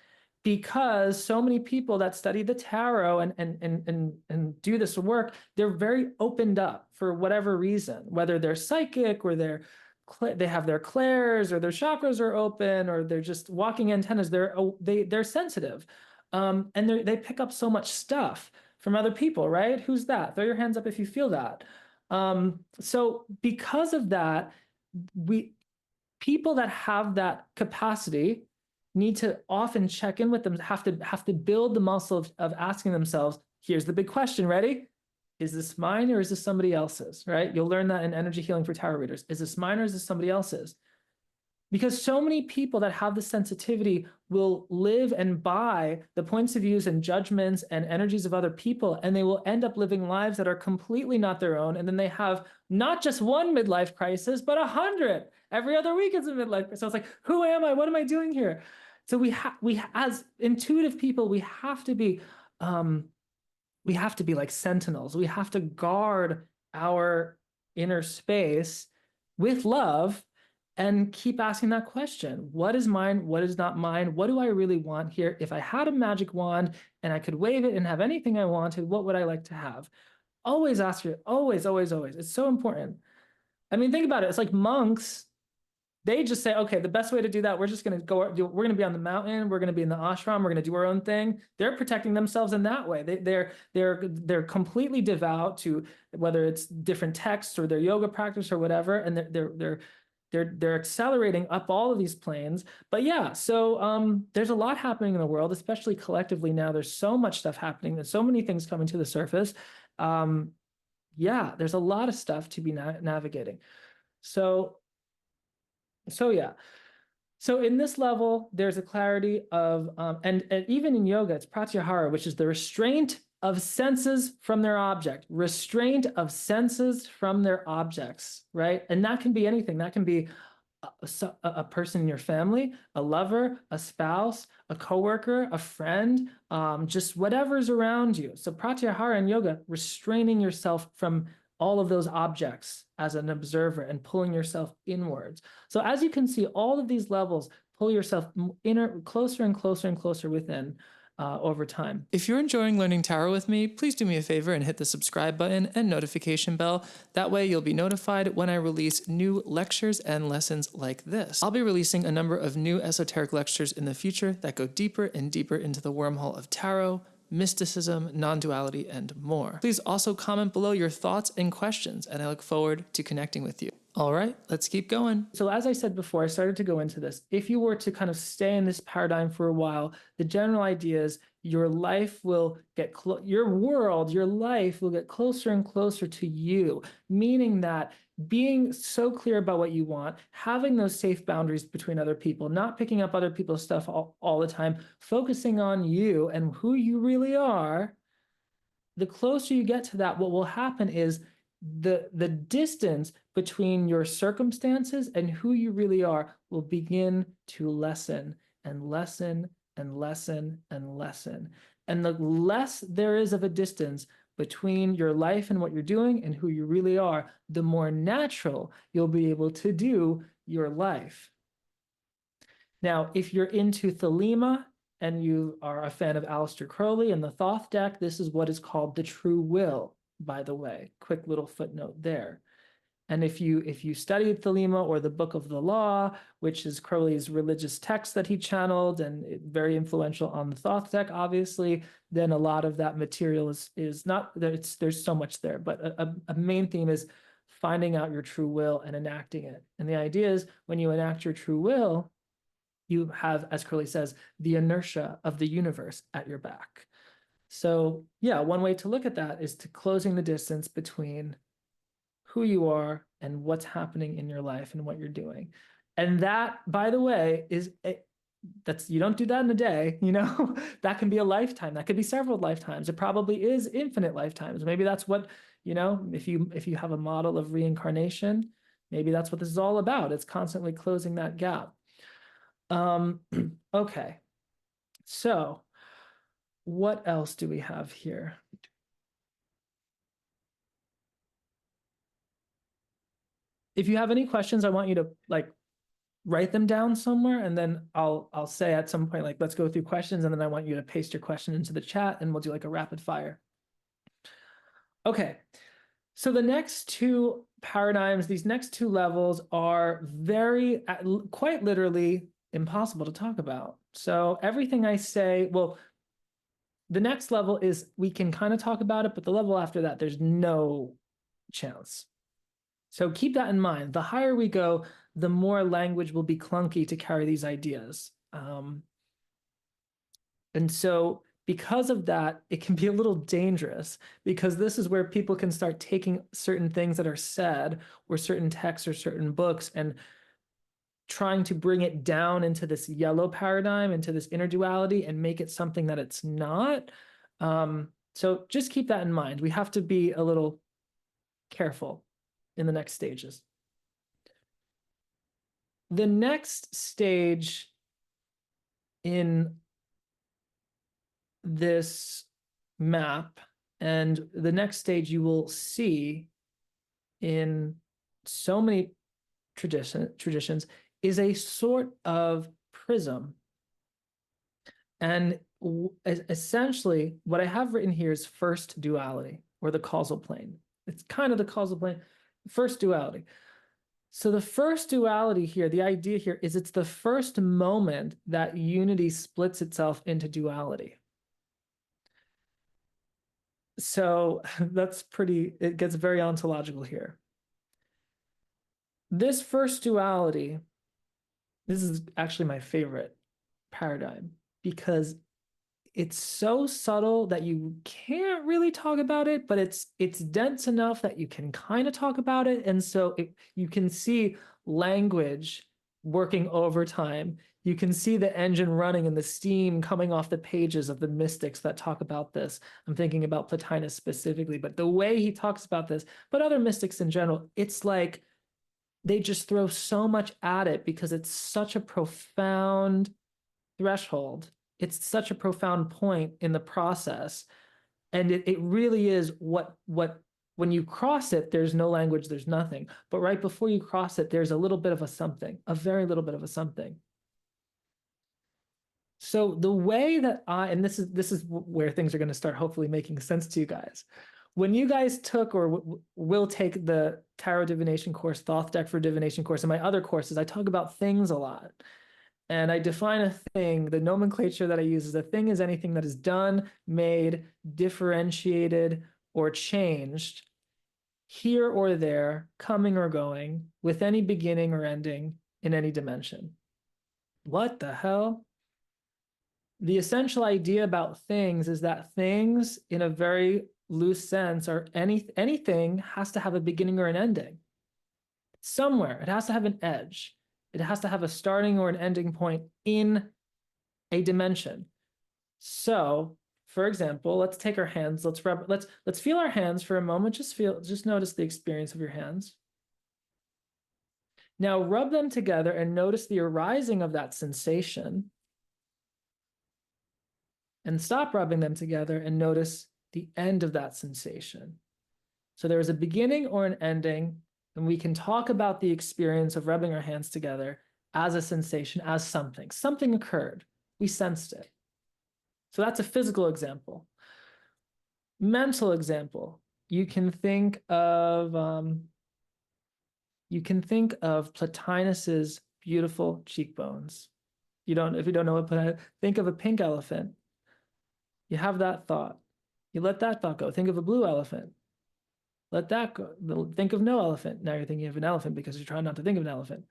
because so many people that study the tarot and do this work, they're very opened up for whatever reason, whether they're psychic or they have their clairs or their chakras are open or they're just walking antennas. They're sensitive, and they pick up so much stuff from other people, right? Who's that? Throw your hands up if you feel that. So because of that, people that have that capacity need to often check in with them, have to build the muscle of asking themselves, here's the big question, ready? Is this mine or is this somebody else's, right? You'll learn that in energy healing for tarot readers. Is this mine or is this somebody else's? Because so many people that have the sensitivity will live and buy the points of views and judgments and energies of other people, and they will end up living lives that are completely not their own. And then they have not just one midlife crisis, but 100. Every other week it's a midlife crisis. So it's like, who am I? What am I doing here? So we as intuitive people, we have to be like sentinels. We have to guard our inner space with love and keep asking that question. What is mine? What is not mine? What do I really want here? If I had a magic wand and I could wave it and have anything I wanted, what would I like to have? Always ask it. Always, always, always. It's so important. I mean, think about it. It's like monks. They just say, okay, the best way to do that, we're just going to go, we're going to be on the mountain. We're going to be in the ashram. We're going to do our own thing. They're protecting themselves in that way. They're completely devout to whether it's different texts or their yoga practice or whatever. And they're accelerating up all of these planes. But yeah, so there's a lot happening in the world, especially collectively now. There's so much stuff happening. There's so many things coming to the surface. Yeah, there's a lot of stuff to be navigating. So yeah. So in this level, there's a clarity of, and even in yoga, it's pratyahara, which is the restraint of senses from their object, restraint of senses from their objects, right? And that can be anything. That can be a person in your family, a lover, a spouse, a coworker, a friend, just whatever's around you. So pratyahara in yoga, restraining yourself from all of those objects as an observer and pulling yourself inwards. So as you can see, all of these levels pull yourself closer and closer and closer within over time. If you're enjoying learning tarot with me, please do me a favor and hit the subscribe button and notification bell. That way you'll be notified when I release new lectures and lessons like this. I'll be releasing a number of new esoteric lectures in the future that go deeper and deeper into the wormhole of tarot, mysticism, non-duality, and more. Please also comment below your thoughts and questions, and I look forward to connecting with you. All right, let's keep going. So as I said before, I started to go into this. If you were to kind of stay in this paradigm for a while, the general idea is your life will get your world, your life will get closer and closer to you, meaning that being so clear about what you want, having those safe boundaries between other people, not picking up other people's stuff all the time, focusing on you and who you really are, the closer you get to that, what will happen is the distance between your circumstances and who you really are will begin to lessen and lessen and lessen and lessen. And the less there is of a distance between your life and what you're doing and who you really are, the more natural you'll be able to do your life. Now, if you're into Thelema and you are a fan of Aleister Crowley and the Thoth deck, this is what is called the true will, by the way. Quick little footnote there. And if you studied Thelema or the Book of the Law, which is Crowley's religious text that he channeled and very influential on the Thoth deck, obviously, then a lot of that material is not, there's so much there, but a main theme is finding out your true will and enacting it. And the idea is when you enact your true will, you have, as Crowley says, the inertia of the universe at your back. So yeah, one way to look at that is to closing the distance between who you are and what's happening in your life and what you're doing. And that, by the way, that's, you don't do that in a day, you know. That can be a lifetime, that could be several lifetimes, it probably is infinite lifetimes. Maybe that's what, you know, if you have a model of reincarnation, maybe that's what this is all about. It's constantly closing that gap. Okay, so what else do we have here? If you have any questions, I want you to like write them down somewhere, and then I'll say at some point, like, let's go through questions, and then I want you to paste your question into the chat and we'll do like a rapid fire. Okay, so the next two paradigms, these next two levels are very, quite literally impossible to talk about. So everything I say, well, the next level is we can kind of talk about it, but the level after that, there's no chance. So keep that in mind. The higher we go, the more language will be clunky to carry these ideas. And so because of that, it can be a little dangerous, because this is where people can start taking certain things that are said or certain texts or certain books and trying to bring it down into this yellow paradigm, into this inner duality, and make it something that it's not. So just keep that in mind. We have to be a little careful in the next stages. The next stage in this map, and the next stage you will see in so many traditions, is a sort of prism. And essentially, what I have written here is first duality, or the causal plane. It's kind of the causal plane, first duality. So the first duality here, the idea here is it's the first moment that unity splits itself into duality. So that's pretty, it gets very ontological here. This first duality, this is actually my favorite paradigm, because it's so subtle that you can't really talk about it, but it's dense enough that you can kind of talk about it. And so you can see language working overtime. You can see the engine running and the steam coming off the pages of the mystics that talk about this. I'm thinking about Plotinus specifically, but the way he talks about this, but other mystics in general, it's like they just throw so much at it because it's such a profound threshold. It's such a profound point in the process. And it really is what when you cross it, there's no language, there's nothing. But right before you cross it, there's a little bit of a something, a very little bit of a something. So the way that and this is where things are going to start hopefully making sense to you guys. When you guys took or will take the Tarot Divination course, Thoth Deck for Divination course, and my other courses, I talk about things a lot. And I define a thing, the nomenclature that I use is a thing is anything that is done, made, differentiated, or changed, here or there, coming or going, with any beginning or ending in any dimension. What the hell? The essential idea about things is that things, in a very loose sense, or anything has to have a beginning or an ending. Somewhere, it has to have an edge. It has to have a starting or an ending point in a dimension. So, for example, let's take our hands, let's feel our hands for a moment. Just notice the experience of your hands. Now rub them together and notice the arising of that sensation. And stop rubbing them together and notice the end of that sensation. So there is a beginning or an ending, and we can talk about the experience of rubbing our hands together as a sensation, as something. Something occurred. We sensed it. So that's a physical example. Mental example. You can think of Plotinus's beautiful cheekbones. If you don't know what, think of a pink elephant. You have that thought. You let that thought go. Think of a blue elephant. Let that go. Think of no elephant. Now you're thinking of an elephant because you're trying not to think of an elephant.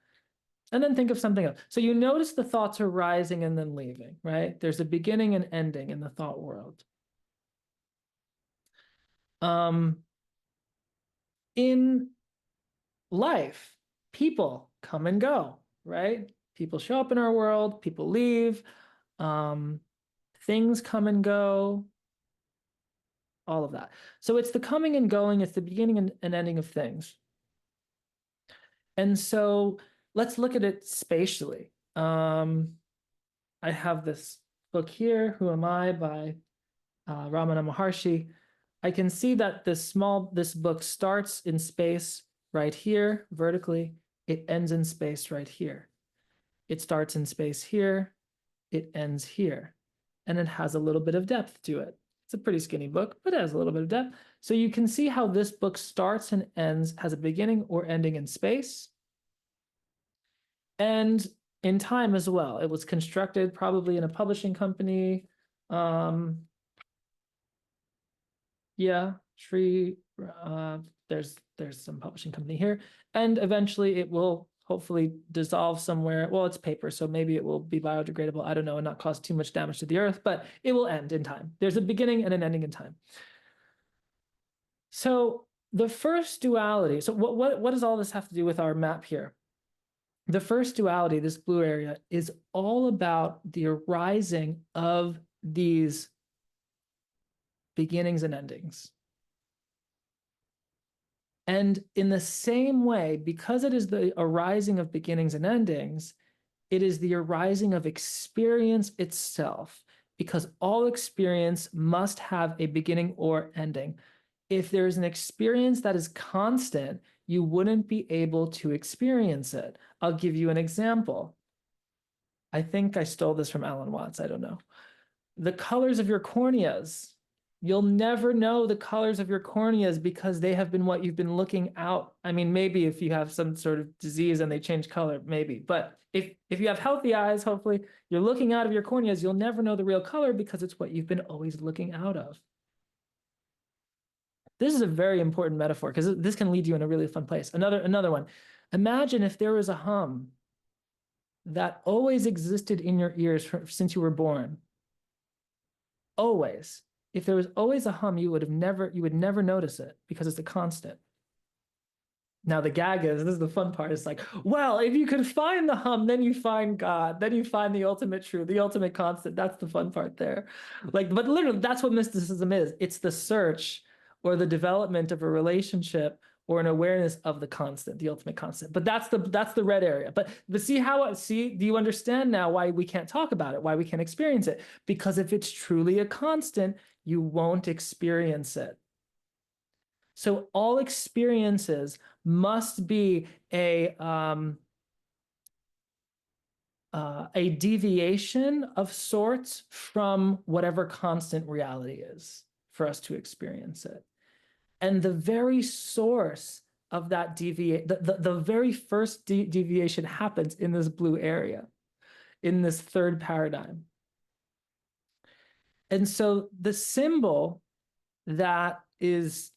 And then think of something else. So you notice the thoughts are rising and then leaving, right? There's a beginning and ending in the thought world. In life, people come and go, right? People show up in our world, people leave, things come and go, all of that. So it's the coming and going, it's the beginning and ending of things. And so let's look at it spatially. I have this book here, Who Am I, by Ramana Maharshi. I can see that this book starts in space right here, vertically. It ends in space right here. It starts in space here. It ends here. And it has a little bit of depth to it. It's a pretty skinny book, but it has a little bit of depth. So you can see how this book starts and ends, has a beginning or ending in space and in time as well. It was constructed probably in a publishing company. Yeah, Shri, there's some publishing company here. And eventually it will hopefully dissolve somewhere. Well, it's paper, so maybe it will be biodegradable, I don't know, and not cause too much damage to the earth, but it will end in time. There's a beginning and an ending in time. So the first duality, so what does all this have to do with our map here? The first duality, this blue area, is all about the arising of these beginnings and endings. And in the same way, because it is the arising of beginnings and endings, it is the arising of experience itself, because all experience must have a beginning or ending. If there's an experience that is constant, you wouldn't be able to experience it. I'll give you an example. I think I stole this from Alan Watts, I don't know. The colors of your corneas. You'll never know the colors of your corneas because they have been what you've been looking out. I mean, maybe if you have some sort of disease and they change color, maybe. But if you have healthy eyes, hopefully you're looking out of your corneas, you'll never know the real color because it's what you've been always looking out of. This is a very important metaphor because this can lead you in a really fun place. Another one. Imagine if there was a hum that always existed in your ears since you were born. Always. If there was always a hum, you would never notice it because it's a constant. Now the gag is, this is the fun part, it's like, well, if you could find the hum, then you find God, then you find the ultimate truth, the ultimate constant. That's the fun part there. Like, but literally that's what mysticism is. It's the search or the development of a relationship or an awareness of the constant, the ultimate constant. But that's the red area. But do you understand now why we can't talk about it, why we can't experience it? Because if it's truly a constant, you won't experience it. So all experiences must be a deviation of sorts from whatever constant reality is for us to experience it. And the very source of that the very first deviation happens in this blue area, in this third paradigm. And so the symbol that is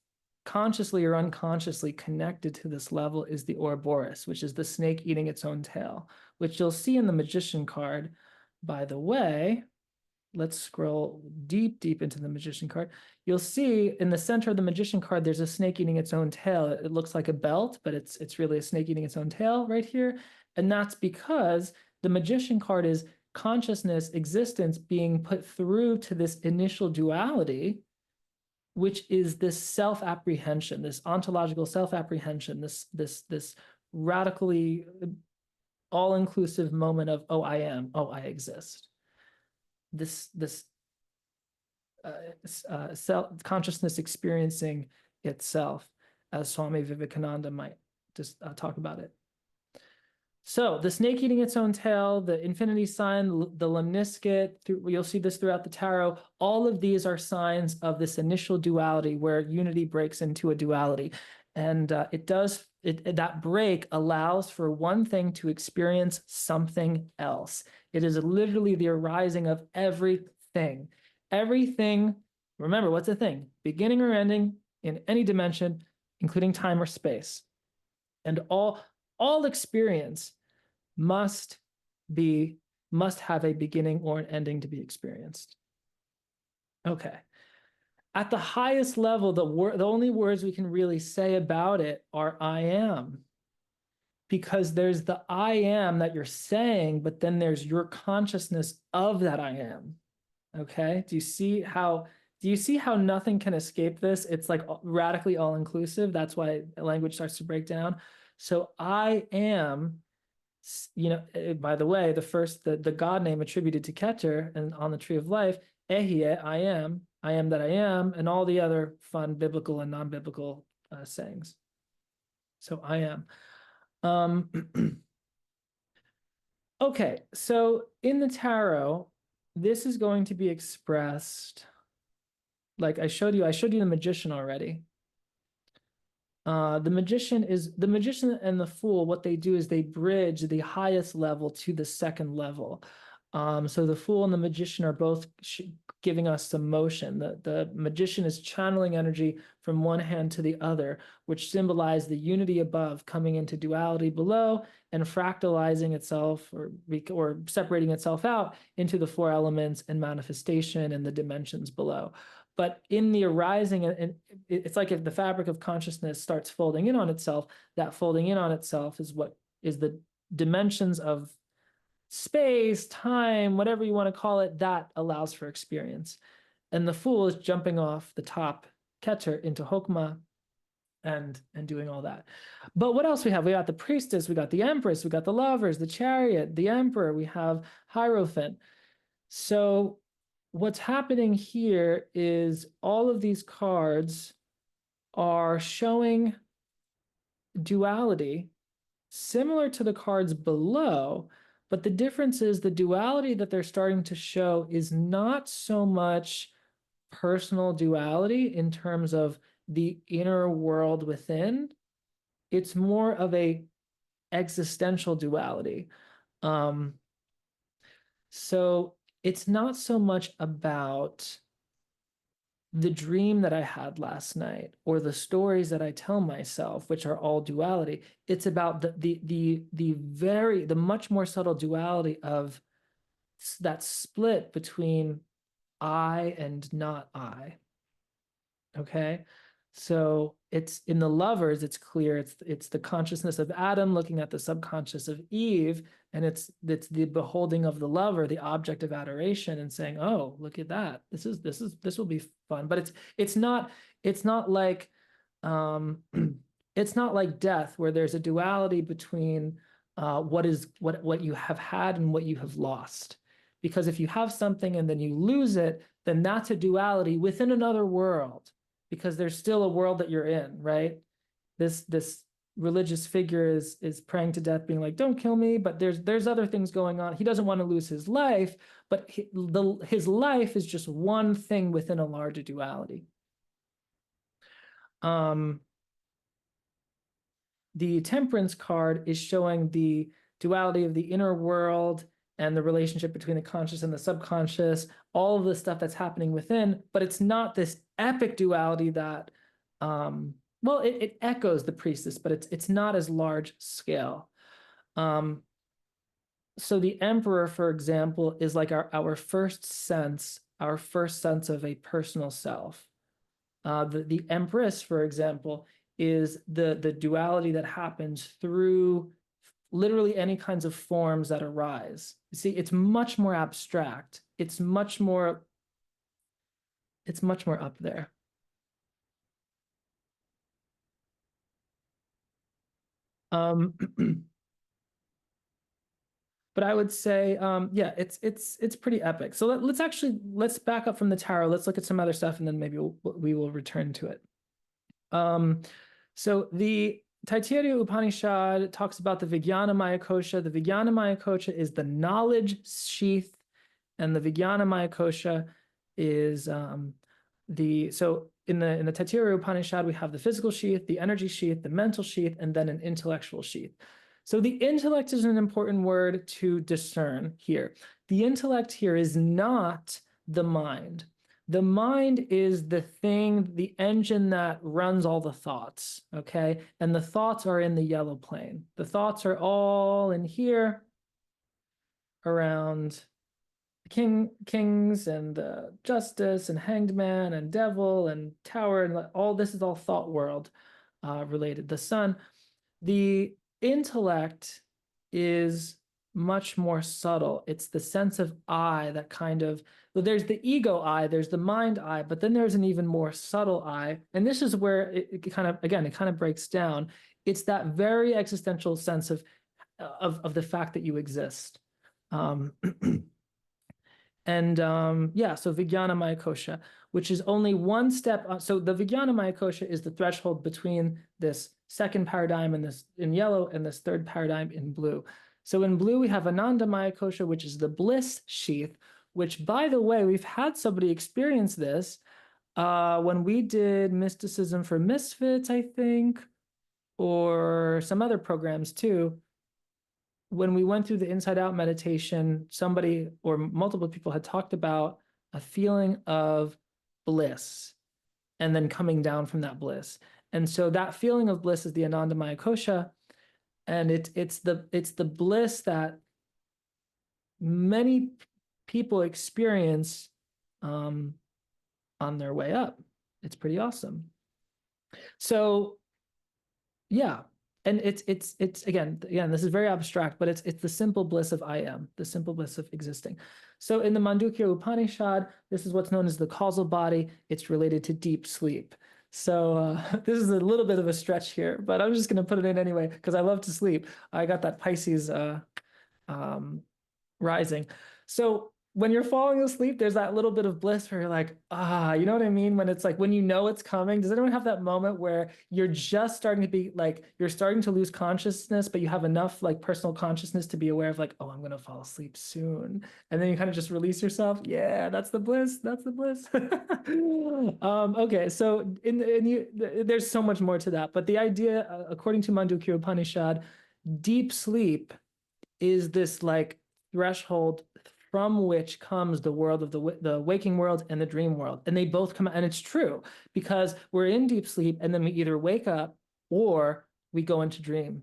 consciously or unconsciously connected to this level is the Ouroboros, which is the snake eating its own tail, which you'll see in the Magician card. By the way, let's scroll deep into the Magician card. You'll see in the center of the Magician card, there's a snake eating its own tail. It looks like a belt, but it's really a snake eating its own tail right here. And that's because the Magician card is consciousness, existence being put through to this initial duality, which is this self-apprehension, this ontological self-apprehension, this radically all-inclusive moment of, oh, I am, oh, I exist. This consciousness experiencing itself, as Swami Vivekananda might just talk about it. So the snake eating its own tail, the infinity sign, the lemniscate, you'll see this throughout the tarot. All of these are signs of this initial duality where unity breaks into a duality. And that break allows for one thing to experience something else. It is literally the arising of everything. Everything, remember, what's a thing? Beginning or ending in any dimension, including time or space. And all experience must have a beginning or an ending to be experienced. Okay. At the highest level, the only words we can really say about it are I am. Because there's the I am that you're saying, but then there's your consciousness of that I am. Okay? Do you see how nothing can escape this? It's like radically all-inclusive. That's why language starts to break down. So I am, by the way, the God name attributed to Keter and on the Tree of Life, Ehye, I am that I am, and all the other fun biblical and non-biblical sayings. So I am. Okay, so in the tarot, this is going to be expressed like I showed you the magician already. The magician and the fool, what they do is they bridge the highest level to the second level. So the fool and the magician are both giving us some motion. The magician is channeling energy from one hand to the other, which symbolize the unity above coming into duality below and fractalizing itself or separating itself out into the four elements and manifestation and the dimensions below. But in the arising, and it's like if the fabric of consciousness starts folding in on itself, that folding in on itself is what is the dimensions of space, time, whatever you want to call it, that allows for experience. And the fool is jumping off the top Keter into Hokmah and doing all that. But what else we have? We got the priestess, we got the empress, we got the lovers, the chariot, the emperor, we have Hierophant. So what's happening here is all of these cards are showing duality similar to the cards below, but the difference is the duality that they're starting to show is not so much personal duality in terms of the inner world within. It's more of a existential duality. So it's not so much about the dream that I had last night or the stories that I tell myself, which are all duality. It's about the much more subtle duality of that split between I and not I. Okay. So it's in the lovers, it's clear it's the consciousness of Adam looking at the subconscious of Eve, and it's the beholding of the lover, the object of adoration, and saying, oh, look at that. This will be fun. But it's not like it's not like death, where there's a duality between what you have had and what you have lost. Because if you have something and then you lose it, then that's a duality within another world. Because there's still a world that you're in, right? This religious figure is praying to death, being like, don't kill me, but there's other things going on. He doesn't want to lose his life, but his life is just one thing within a larger duality. The Temperance card is showing the duality of the inner world and the relationship between the conscious and the subconscious, all of the stuff that's happening within, but it's not this epic duality that, well, it echoes the priestess, but it's not as large scale. So the emperor, for example, is like our first sense of a personal self. The empress, for example, is the duality that happens through literally any kinds of forms that arise. You see, it's much more abstract. It's much more up there. But I would say, yeah, it's pretty epic. So let's back up from the tarot. Let's look at some other stuff, and then maybe we will return to it. So the Taittiriya Upanishad talks about the Vijnana Maya Kosha. The Vijnana Maya Kosha is the knowledge sheath, and the Vijnana Maya Kosha is so in the Taittiriya Upanishad we have the physical sheath, the energy sheath, the mental sheath, and then an intellectual sheath. So the intellect is an important word to discern here. The intellect here is not the mind. The mind is the thing, the engine that runs all the thoughts, okay? And the thoughts are in the yellow plane. The thoughts are all in here around kings and justice and hanged man and devil and tower, and all this is all thought world related. The sun. The intellect is much more subtle. It's the sense of I that kind of, well, there's the ego I, there's the mind I, but then there's an even more subtle I. And this is where it kind of, again, it kind of breaks down. It's that very existential sense of the fact that you exist. Yeah, so Vijnana Maya Kosha, which is only one step. So the Vijnana Maya Kosha is the threshold between this second paradigm and this in yellow and this third paradigm in blue. So in blue, we have Ananda Maya Kosha, which is the bliss sheath, which, by the way, we've had somebody experience this when we did Mysticism for Misfits, I think, or some other programs too. When we went through the inside out meditation, somebody or multiple people had talked about a feeling of bliss and then coming down from that bliss. And so that feeling of bliss is the Anandamaya Kosha. And it's the bliss that many people experience on their way up. It's pretty awesome. So yeah. And it's again, this is very abstract, but it's the simple bliss of I am, the simple bliss of existing. So in the Mandukya Upanishad, this is what's known as the causal body. It's related to deep sleep. So this is a little bit of a stretch here, but I'm just going to put it in anyway because I love to sleep. I got that Pisces rising. So when you're falling asleep, there's that little bit of bliss where you're like, you know what I mean? When it's like, when you know it's coming, does anyone have that moment where you're just starting to be like, you're starting to lose consciousness, but you have enough like personal consciousness to be aware of like, oh, I'm going to fall asleep soon. And then you kind of just release yourself. Yeah, that's the bliss. That's the bliss. Okay. So there's so much more to that, but the idea, according to Mandukya Upanishad, deep sleep is this like threshold from which comes the world of the waking world and the dream world. And they both come out, and it's true because we're in deep sleep and then we either wake up or we go into dream.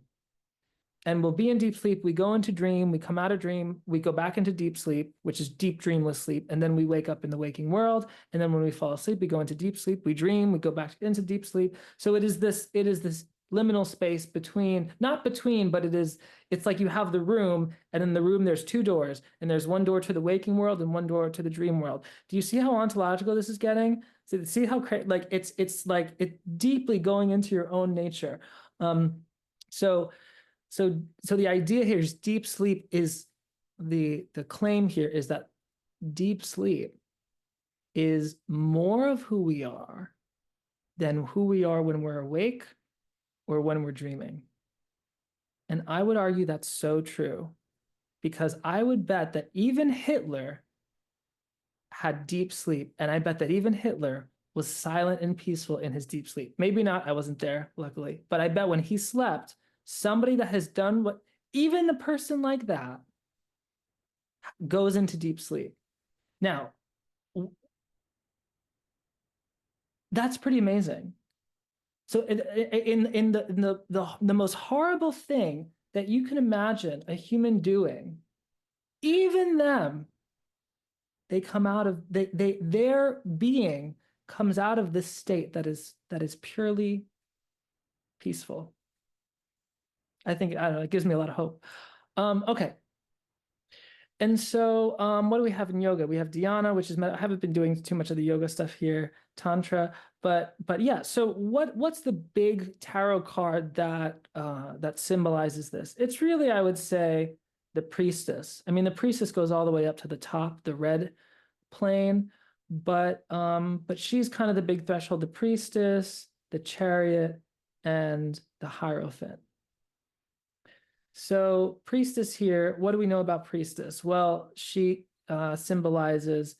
And we'll be in deep sleep, we go into dream, we come out of dream, we go back into deep sleep, which is deep dreamless sleep, and then we wake up in the waking world. And then when we fall asleep, we go into deep sleep, we dream, we go back into deep sleep. So it is this liminal space between, not between, but it's like you have the room, and in the room there's two doors, and there's one door to the waking world and one door to the dream world. Do you see how ontological this is getting? So see how like it's like it deeply going into your own nature. So the idea here is deep sleep is the claim here is that deep sleep is more of who we are than who we are when we're awake or when we're dreaming. And I would argue that's so true because I would bet that even Hitler had deep sleep, and I bet that even Hitler was silent and peaceful in his deep sleep. Maybe not, I wasn't there, luckily, but I bet when he slept, somebody that has done what, even a person like that goes into deep sleep. Now, that's pretty amazing. So in the most horrible thing that you can imagine a human doing, even them, they come out of their being comes out of this state that is purely peaceful. I think, I don't know, it gives me a lot of hope. Okay. And so what do we have in yoga? We have dhyana, which is, I haven't been doing too much of the yoga stuff here, tantra, but yeah. So what's the big tarot card that that symbolizes this? It's really, I would say, the priestess. I mean, the priestess goes all the way up to the top, the red plane, but she's kind of the big threshold, the priestess, the chariot, and the Hierophant. So priestess here, what do we know about priestess? Well, she symbolizes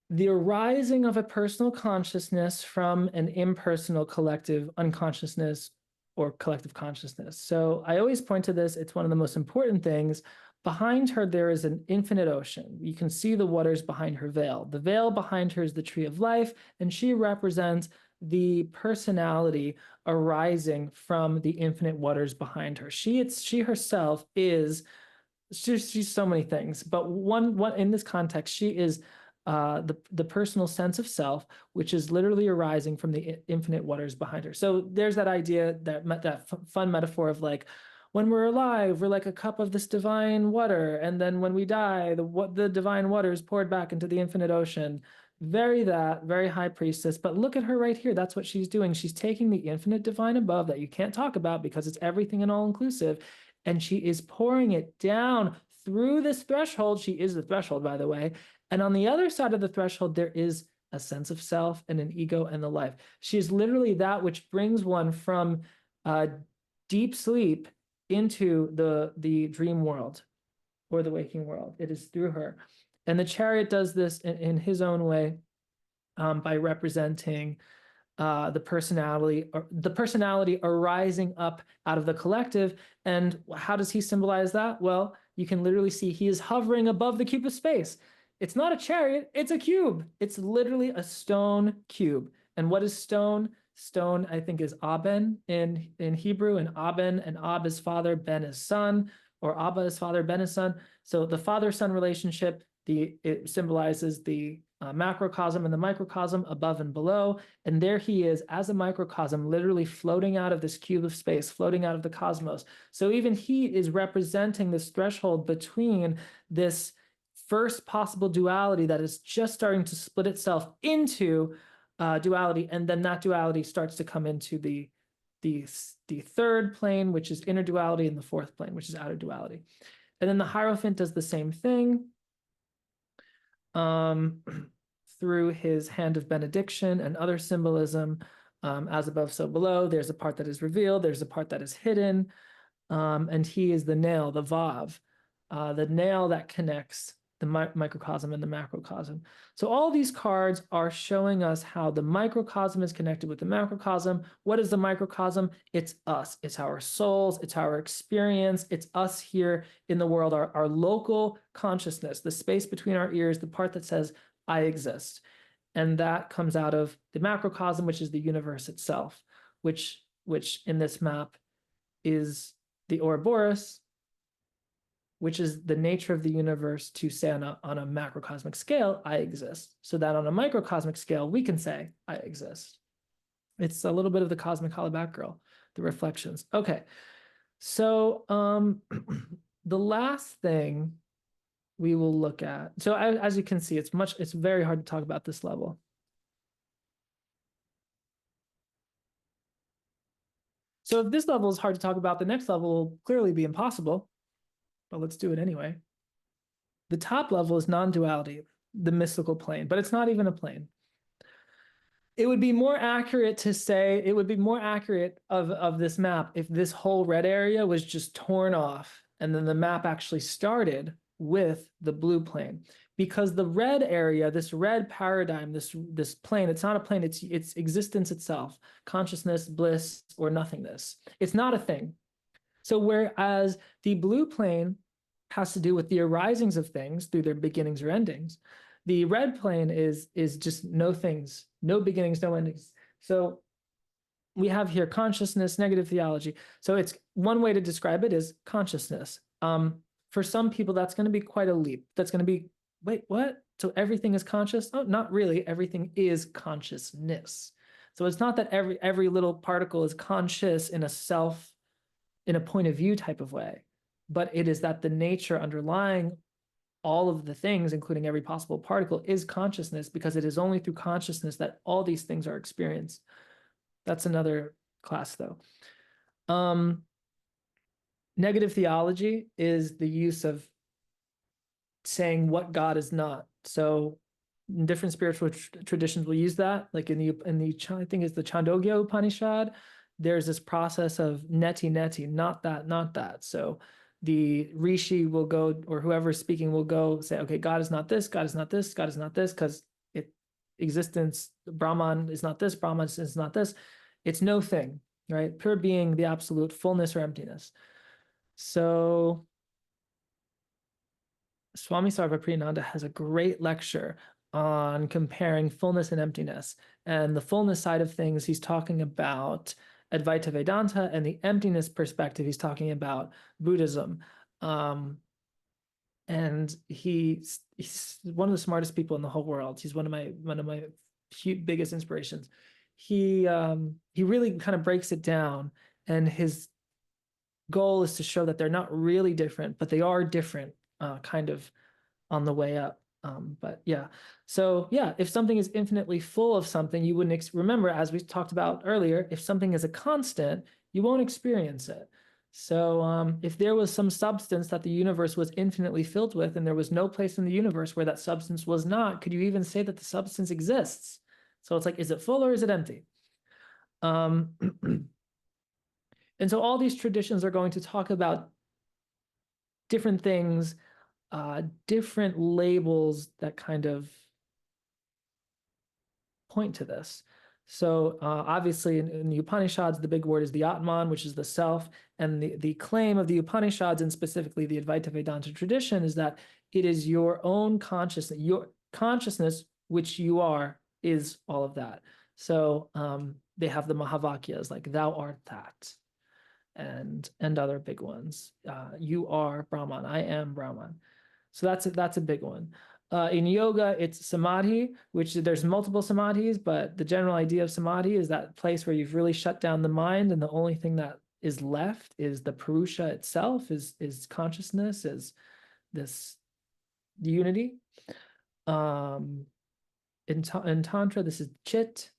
the arising of a personal consciousness from an impersonal collective unconsciousness or collective consciousness. So I always point to this. It's one of the most important things. Behind her, there is an infinite ocean. You can see the waters behind her veil. The veil behind her is the tree of life, and she represents the personality arising from the infinite waters behind her. She herself is, she's so many things, but one in this context, she is the personal sense of self, which is literally arising from the infinite waters behind her. So there's that idea, that fun metaphor of like, when we're alive, we're like a cup of this divine water, and then when we die, the divine water is poured back into the infinite ocean. Very high priestess. But look at her right here. That's what she's doing. She's taking the infinite divine above that you can't talk about because it's everything and all inclusive, and she is pouring it down through this threshold. She is the threshold, by the way. And on the other side of the threshold, there is a sense of self and an ego and the life. She is literally that which brings one from deep sleep into the dream world or the waking world. It is through her. And the chariot does this in his own way by representing the personality arising up out of the collective. And how does he symbolize that? Well, you can literally see he is hovering above the cube of space. It's not a chariot, it's a cube. It's literally a stone cube. And what is stone? Stone, I think, is Aben in Hebrew, and Ab is father, Ben is son, or Abba is father, Ben is son. So the father-son relationship, it symbolizes the macrocosm and the microcosm, above and below. And there he is as a microcosm, literally floating out of this cube of space, floating out of the cosmos. So even he is representing this threshold between this first possible duality that is just starting to split itself into duality, and then that duality starts to come into the third plane, which is inner duality, and the fourth plane, which is outer duality. And then the Hierophant does the same thing through his hand of benediction and other symbolism, as above, so below. There's a part that is revealed, there's a part that is hidden, and he is the nail, the Vav, the nail that connects the microcosm and the macrocosm. So all these cards are showing us how the microcosm is connected with the macrocosm. What is the microcosm? It's us. It's our souls. It's our experience. It's us here in the world, our local consciousness, the space between our ears, the part that says, I exist. And that comes out of the macrocosm, which is the universe itself, which in this map is the Ouroboros, which is the nature of the universe to say on a macrocosmic scale, I exist. So that on a microcosmic scale, we can say, I exist. It's a little bit of the cosmic hollow back girl, the reflections. Okay, so the last thing we will look at, so as you can see, it's very hard to talk about this level. So if this level is hard to talk about, the next level will clearly be impossible, but let's do it anyway. The top level is non-duality, the mystical plane, but it's not even a plane. It would be more accurate to say, it would be more accurate of this map if this whole red area was just torn off and then the map actually started with the blue plane. Because the red area, this red paradigm, this plane, it's not a plane, it's existence itself, consciousness, bliss, or nothingness. It's not a thing. So whereas the blue plane has to do with the arisings of things through their beginnings or endings, the red plane is just no things, no beginnings, no endings. So we have here consciousness, negative theology. So it's one way to describe it is consciousness. For some people, that's going to be quite a leap. That's going to be, wait, what? So everything is conscious? Oh, not really. Everything is consciousness. So it's not that every little particle is conscious in in a point of view type of way, but it is that the nature underlying all of the things, including every possible particle, is consciousness, because it is only through consciousness that all these things are experienced. That's another class, though. Negative theology is the use of saying what God is not. So different spiritual traditions will use that. Like in the I think it's the Chandogya Upanishad, there's this process of neti neti, not that, not that. So the rishi will go, or whoever's speaking will go say, okay, God is not this, God is not this, God is not this, because existence, Brahman is not this, Brahman is not this. It's no thing, right? Pure being, the absolute fullness or emptiness. So Swami Sarvapriyananda has a great lecture on comparing fullness and emptiness. And the fullness side of things, he's talking about Advaita Vedanta, and the emptiness perspective, he's talking about Buddhism. And he's one of the smartest people in the whole world. He's one of my biggest inspirations. He really kind of breaks it down, and his goal is to show that they're not really different, but they are different, kind of on the way up. But yeah, so yeah, if something is infinitely full of something, you wouldn't remember, as we talked about earlier, if something is a constant, you won't experience it. So if there was some substance that the universe was infinitely filled with, and there was no place in the universe where that substance was not, could you even say that the substance exists? So it's like, is it full or is it empty? And so all these traditions are going to talk about different things, different labels that kind of point to this. So obviously in the Upanishads, the big word is the Atman, which is the self. And the claim of the Upanishads, and specifically the Advaita Vedanta tradition, is that it is your own consciousness, which you are, is all of that. So they have the Mahavakyas, like thou art that, and other big ones. You are Brahman, I am Brahman. So that's a big one. In yoga, it's samadhi, which there's multiple samadhis, but the general idea of samadhi is that place where you've really shut down the mind, and the only thing that is left is the purusha itself, is consciousness, is this unity. In tantra, this is chit,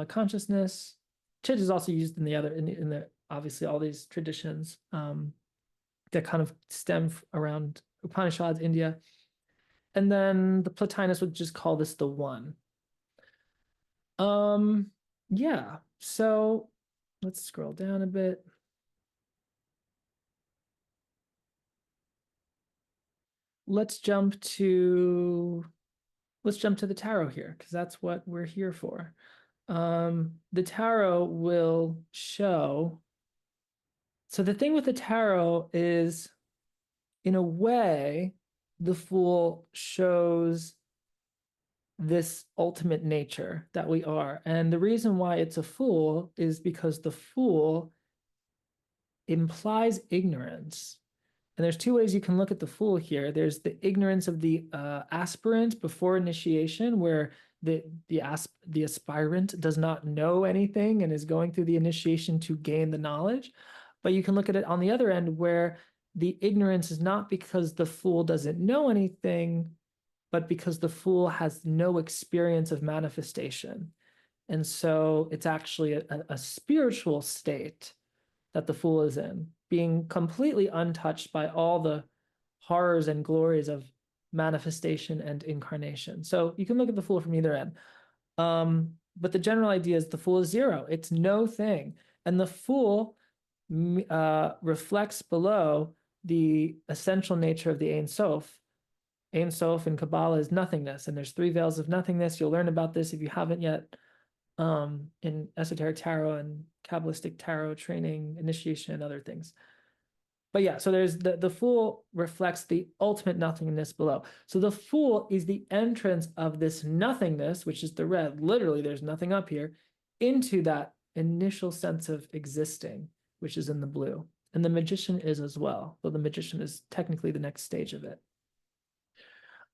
consciousness. Chit is also used in the obviously all these traditions that kind of stem around Upanishads, India. And then the Plotinus would just call this the one. Yeah, so let's scroll down a bit. Let's jump to the tarot here, because that's what we're here for. The tarot will show. So the thing with the tarot is, in a way, the Fool shows this ultimate nature that we are. And the reason why it's a fool is because the Fool implies ignorance. And there's two ways you can look at the Fool here. There's the ignorance of the aspirant before initiation, where the aspirant does not know anything and is going through the initiation to gain the knowledge. But you can look at it on the other end, where the ignorance is not because the Fool doesn't know anything, but because the Fool has no experience of manifestation. And so it's actually a spiritual state that the Fool is in, being completely untouched by all the horrors and glories of manifestation and incarnation. So you can look at the Fool from either end. But the general idea is the Fool is zero. It's no thing. And the Fool reflects below the essential nature of the Ein Sof. Ein Sof in Kabbalah is nothingness, and there's three veils of nothingness. You'll learn about this if you haven't yet, in Esoteric Tarot and Kabbalistic Tarot training, initiation, and other things. But yeah, so there's the Fool reflects the ultimate nothingness below. So the Fool is the entrance of this nothingness, which is the red. Literally, there's nothing up here, into that initial sense of existing, which is in the blue. And the Magician is as well, though the Magician is technically the next stage of it.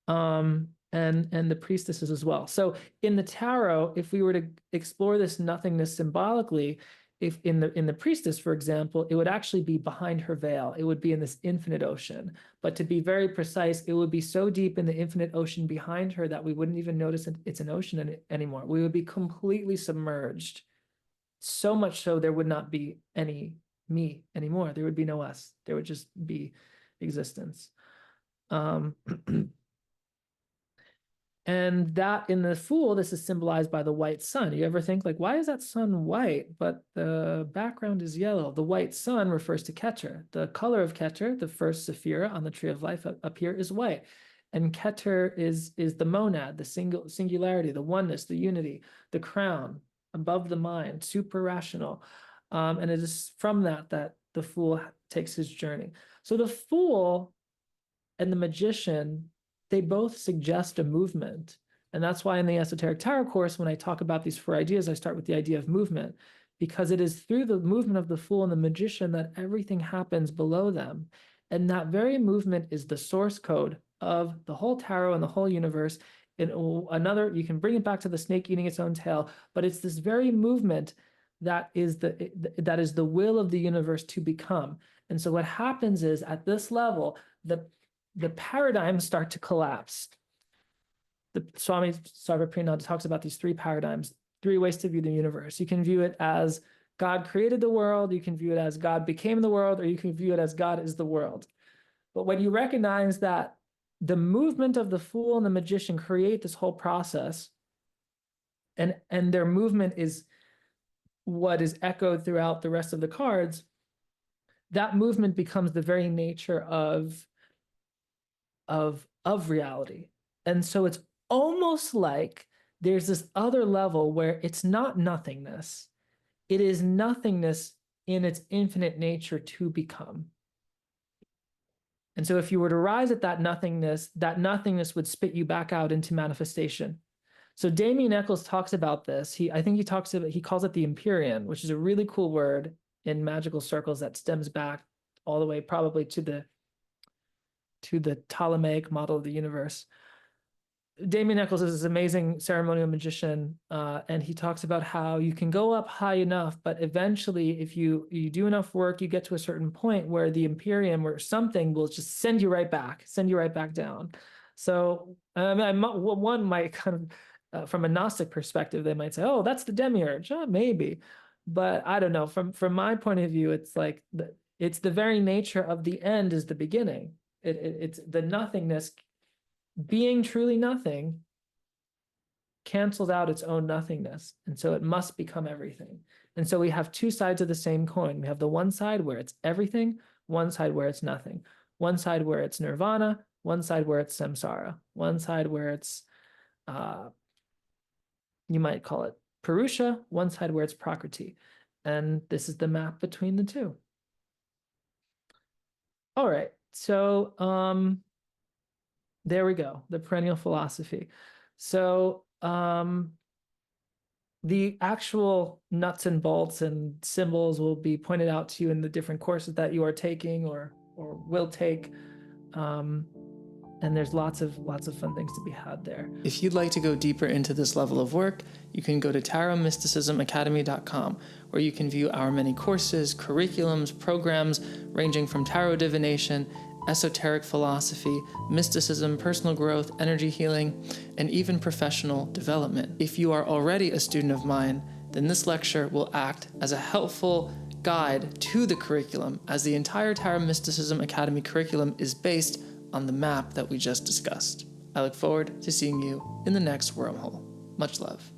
And the Priestesses as well. So in the tarot, if we were to explore this nothingness symbolically, if in the priestess, for example, it would actually be behind her veil. It would be in this infinite ocean. But to be very precise, it would be so deep in the infinite ocean behind her that we wouldn't even notice it's an ocean anymore. We would be completely submerged. So much so there would not be any me anymore. There would be no us. There would just be existence. And that in the Fool, this is symbolized by the white sun. You ever think, like, why is that sun white, but the background is yellow? The white sun refers to Keter. The color of Keter, the first Sephira on the Tree of Life up here, is white. And Keter is the monad, the singularity, the oneness, the unity, the crown, above the mind, super rational. And it is from that the Fool takes his journey. So the Fool and the Magician, they both suggest a movement. And that's why in the Esoteric Tarot course, when I talk about these 4 ideas, I start with the idea of movement, because it is through the movement of the Fool and the Magician that everything happens below them. And that very movement is the source code of the whole tarot and the whole universe. In another, you can bring it back to the snake eating its own tail, but it's this very movement that is the will of the universe to become. And so what happens is, at this level, the paradigms start to collapse. The Swami Perennial talks about these 3 paradigms, 3 ways to view the universe. You can view it as God created the world, you can view it as God became the world, or you can view it as God is the world. But when you recognize that the movement of the Fool and the Magician create this whole process, and their movement is what is echoed throughout the rest of the cards, that movement becomes the very nature of reality. And so it's almost like there's this other level where it's not nothingness. It is nothingness in its infinite nature to become. And so if you were to rise at that nothingness would spit you back out into manifestation. So Damien Eccles talks about this. He calls it the Empyrean, which is a really cool word in magical circles that stems back all the way probably to the Ptolemaic model of the universe. Damien Eccles is this amazing ceremonial magician, and he talks about how you can go up high enough, but eventually, if you do enough work, you get to a certain point where the Imperium or something will just send you right back down. So one might kind of, from a Gnostic perspective, they might say, "Oh, that's the demiurge." Maybe, but I don't know. From my point of view, it's like it's the very nature of the end is the beginning. It's the nothingness. Being truly nothing cancels out its own nothingness. And so it must become everything. And so we have 2 sides of the same coin. We have the one side where it's everything, one side where it's nothing, one side where it's nirvana, one side where it's samsara, one side where it's, you might call it Purusha, one side where it's Prakriti. And this is the map between the 2. All right. So, there we go, the perennial philosophy. So the actual nuts and bolts and symbols will be pointed out to you in the different courses that you are taking or will take. And there's lots of fun things to be had there. If you'd like to go deeper into this level of work, you can go to tarotmysticismacademy.com, where you can view our many courses, curriculums, programs ranging from tarot divination, esoteric philosophy, mysticism, personal growth, energy healing, and even professional development. If you are already a student of mine, then this lecture will act as a helpful guide to the curriculum, as the entire Tarot Mysticism Academy curriculum is based on the map that we just discussed. I look forward to seeing you in the next wormhole. Much love.